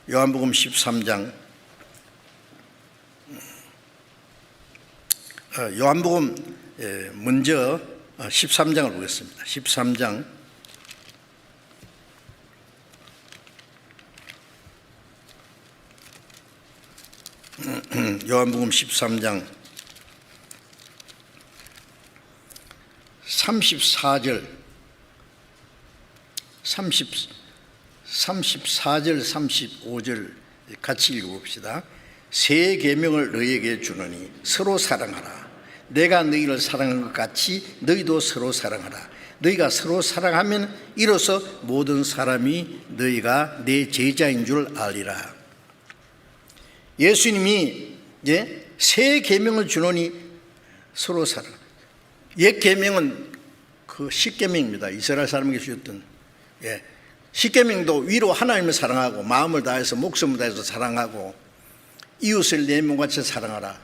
요한복음 13장 요한복음 먼저 13장을 보겠습니다. 13장 요한복음 13장 34절 34절 35절 같이 읽어봅시다. 새 계명을 너희에게 주노니 서로 사랑하라. 내가 너희를 사랑한 것 같이 너희도 서로 사랑하라. 너희가 서로 사랑하면 이로써 모든 사람이 너희가 내 제자인 줄 알리라. 예수님이 이제 새 계명을 주노니 서로 사랑. 옛 계명은 그 십계명입니다. 이스라엘 사람에게 주셨던. 십계명도 위로 하나님을 사랑하고 마음을 다해서 목숨을 다해서 사랑하고 이웃을 내 몸같이 사랑하라.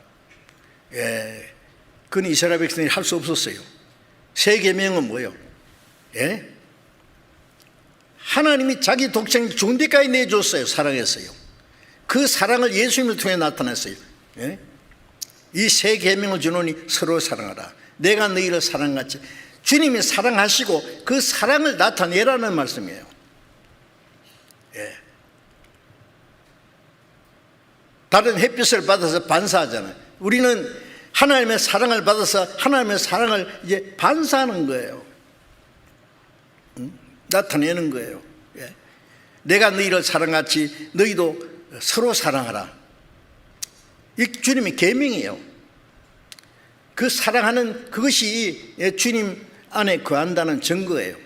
그건 이스라엘 백성이 할 수 없었어요. 새 계명은 뭐예요? 하나님이 자기 독생 죽은 데까지 내줬어요. 사랑했어요. 그 사랑을 예수님을 통해 나타냈어요. 이 새 계명을 주노니 서로 사랑하라. 내가 너희를 사랑같이. 주님이 사랑하시고 그 사랑을 나타내라는 말씀이에요. 다른 햇빛을 받아서 반사하잖아요. 우리는 하나님의 사랑을 받아서 하나님의 사랑을 이제 반사하는 거예요. 나타내는 거예요. 내가 너희를 사랑같이 너희도 서로 사랑하라. 이 주님의 계명이에요. 그 사랑하는 그것이 주님 안에 거한다는 증거예요.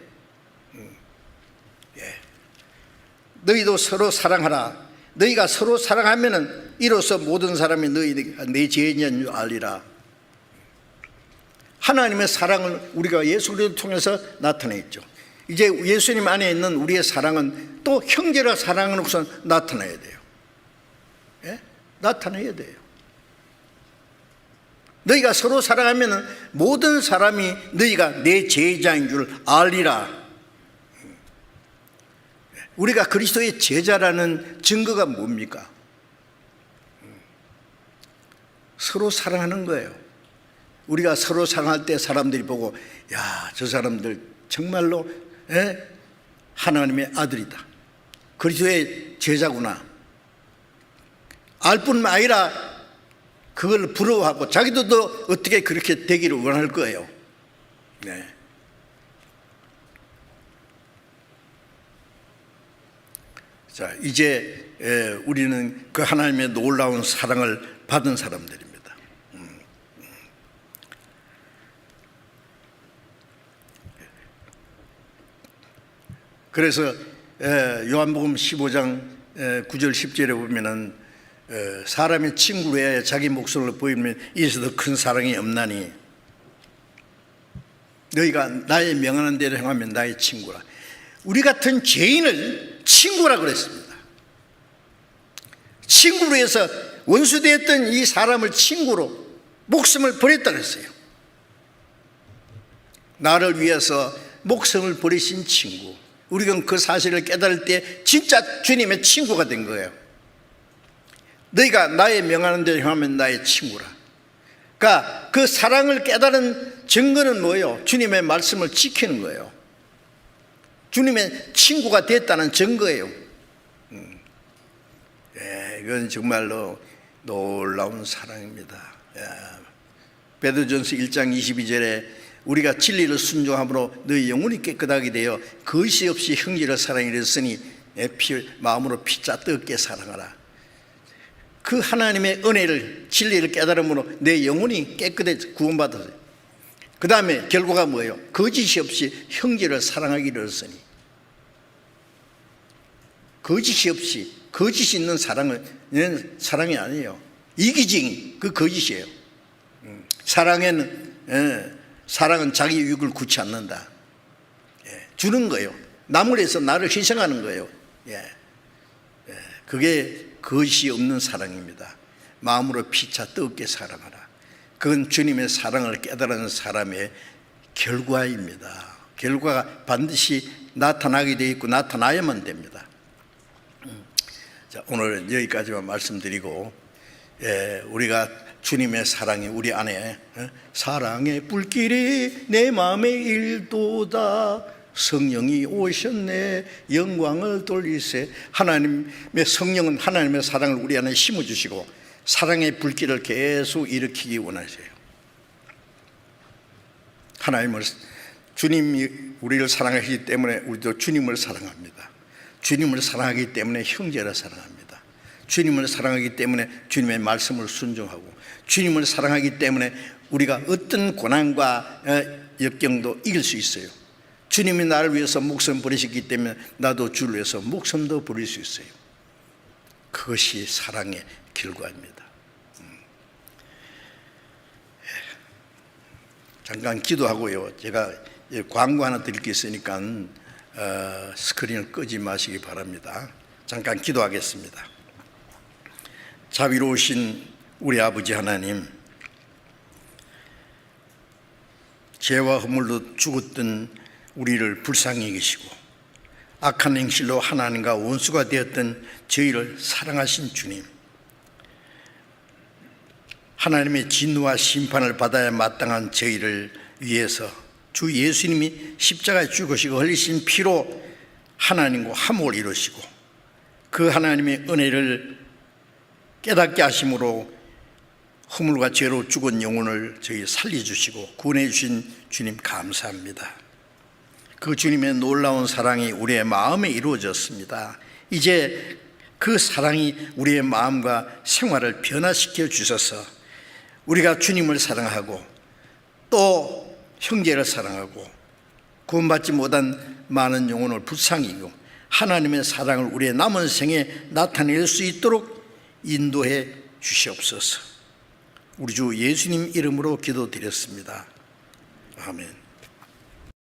너희도 서로 사랑하라. 너희가 서로 사랑하면은 이로써 모든 사람이 너희가 내 제자인 줄 알리라. 하나님의 사랑을 우리가 예수 그리스도를 통해서 나타냈죠. 이제 예수님 안에 있는 우리의 사랑은 또 형제라 사랑으로 우선 나타나야 돼요. 나타내야 돼요. 너희가 서로 사랑하면 모든 사람이 너희가 내 제자인 줄 알리라. 우리가 그리스도의 제자라는 증거가 뭡니까? 서로 사랑하는 거예요. 우리가 서로 사랑할 때 사람들이 보고 야, 저 사람들 정말로 하나님의 아들이다. 그리스도의 제자구나. 알 뿐만 아니라 그걸 부러워하고 자기도 어떻게 그렇게 되기를 원할 거예요. 자, 이제 우리는 그 하나님의 놀라운 사랑을 받은 사람들입니다. 그래서 요한복음 15장 9절 10절에 보면은 사람의 친구로 해야 자기 목숨을 보이면 이에서 더 큰 사랑이 없나니 너희가 나의 명하는 대로 행하면 나의 친구라. 우리 같은 죄인을 친구라 그랬습니다. 친구로 해서 원수되었던 이 사람을 친구로 목숨을 버렸다 그랬어요. 나를 위해서 목숨을 버리신 친구. 우리가 그 사실을 깨달을 때 진짜 주님의 친구가 된 거예요. 너희가 나의 명하는 대로 행하면 나의 친구라. 그러니까 그 사랑을 깨달은 증거는 뭐예요? 주님의 말씀을 지키는 거예요. 주님의 친구가 됐다는 증거예요. 이건 정말로 놀라운 사랑입니다. 베드로전서 1장 22절에 우리가 진리를 순종함으로 너희 영혼이 깨끗하게 되어 거짓 없이 형제를 사랑하였으니 마음으로 피자 뜨겁게 사랑하라. 그 하나님의 은혜를 진리를 깨달음으로 내 영혼이 깨끗해 구원받았어요. 그 다음에 결과가 뭐예요? 거짓이 없이 형제를 사랑하기를 했으니. 거짓이 없이, 거짓이 있는 사랑은 사랑이 아니에요. 이기적인 그 거짓이에요. 사랑은 자기 유익을 구치 않는다. 주는 거예요. 남을 위해서 나를 희생하는 거예요. 그게 거짓이 없는 사랑입니다. 마음으로 피차 뜨겁게 사랑하라. 그건 주님의 사랑을 깨달은 사람의 결과입니다. 결과가 반드시 나타나게 되어 있고 나타나야만 됩니다. 자, 오늘은 여기까지만 말씀드리고, 우리가 주님의 사랑이 우리 안에 사랑의 불길이 내 마음에 일도다. 성령이 오셨네. 영광을 돌리세. 하나님의 성령은 하나님의 사랑을 우리 안에 심어주시고 사랑의 불길을 계속 일으키기 원하세요. 주님이 우리를 사랑하시기 때문에 우리도 주님을 사랑합니다. 주님을 사랑하기 때문에 형제를 사랑합니다. 주님을 사랑하기 때문에 주님의 말씀을 순종하고, 주님을 사랑하기 때문에 우리가 어떤 고난과 역경도 이길 수 있어요. 주님이 나를 위해서 목숨 버리셨기 때문에 나도 주를 위해서 목숨도 버릴 수 있어요. 그것이 사랑의 결과입니다. 잠깐 기도하고요. 제가 광고 하나 드릴 게 있으니까 스크린을 끄지 마시기 바랍니다. 잠깐 기도하겠습니다. 자비로우신 우리 아버지 하나님, 죄와 허물로 죽었던 우리를 불쌍히 여기시고 악한 행실로 하나님과 원수가 되었던 저희를 사랑하신 주님, 하나님의 진노와 심판을 받아야 마땅한 저희를 위해서 주 예수님이 십자가에 죽으시고 흘리신 피로 하나님과 화목을 이루시고 그 하나님의 은혜를 깨닫게 하심으로 허물과 죄로 죽은 영혼을 저희 살려주시고 구원해 주신 주님 감사합니다. 그 주님의 놀라운 사랑이 우리의 마음에 이루어졌습니다. 이제 그 사랑이 우리의 마음과 생활을 변화시켜 주셔서 우리가 주님을 사랑하고 또 형제를 사랑하고 구원받지 못한 많은 영혼을 불쌍히 여기고 하나님의 사랑을 우리의 남은 생에 나타낼 수 있도록 인도해 주시옵소서. 우리 주 예수님 이름으로 기도드렸습니다. 아멘.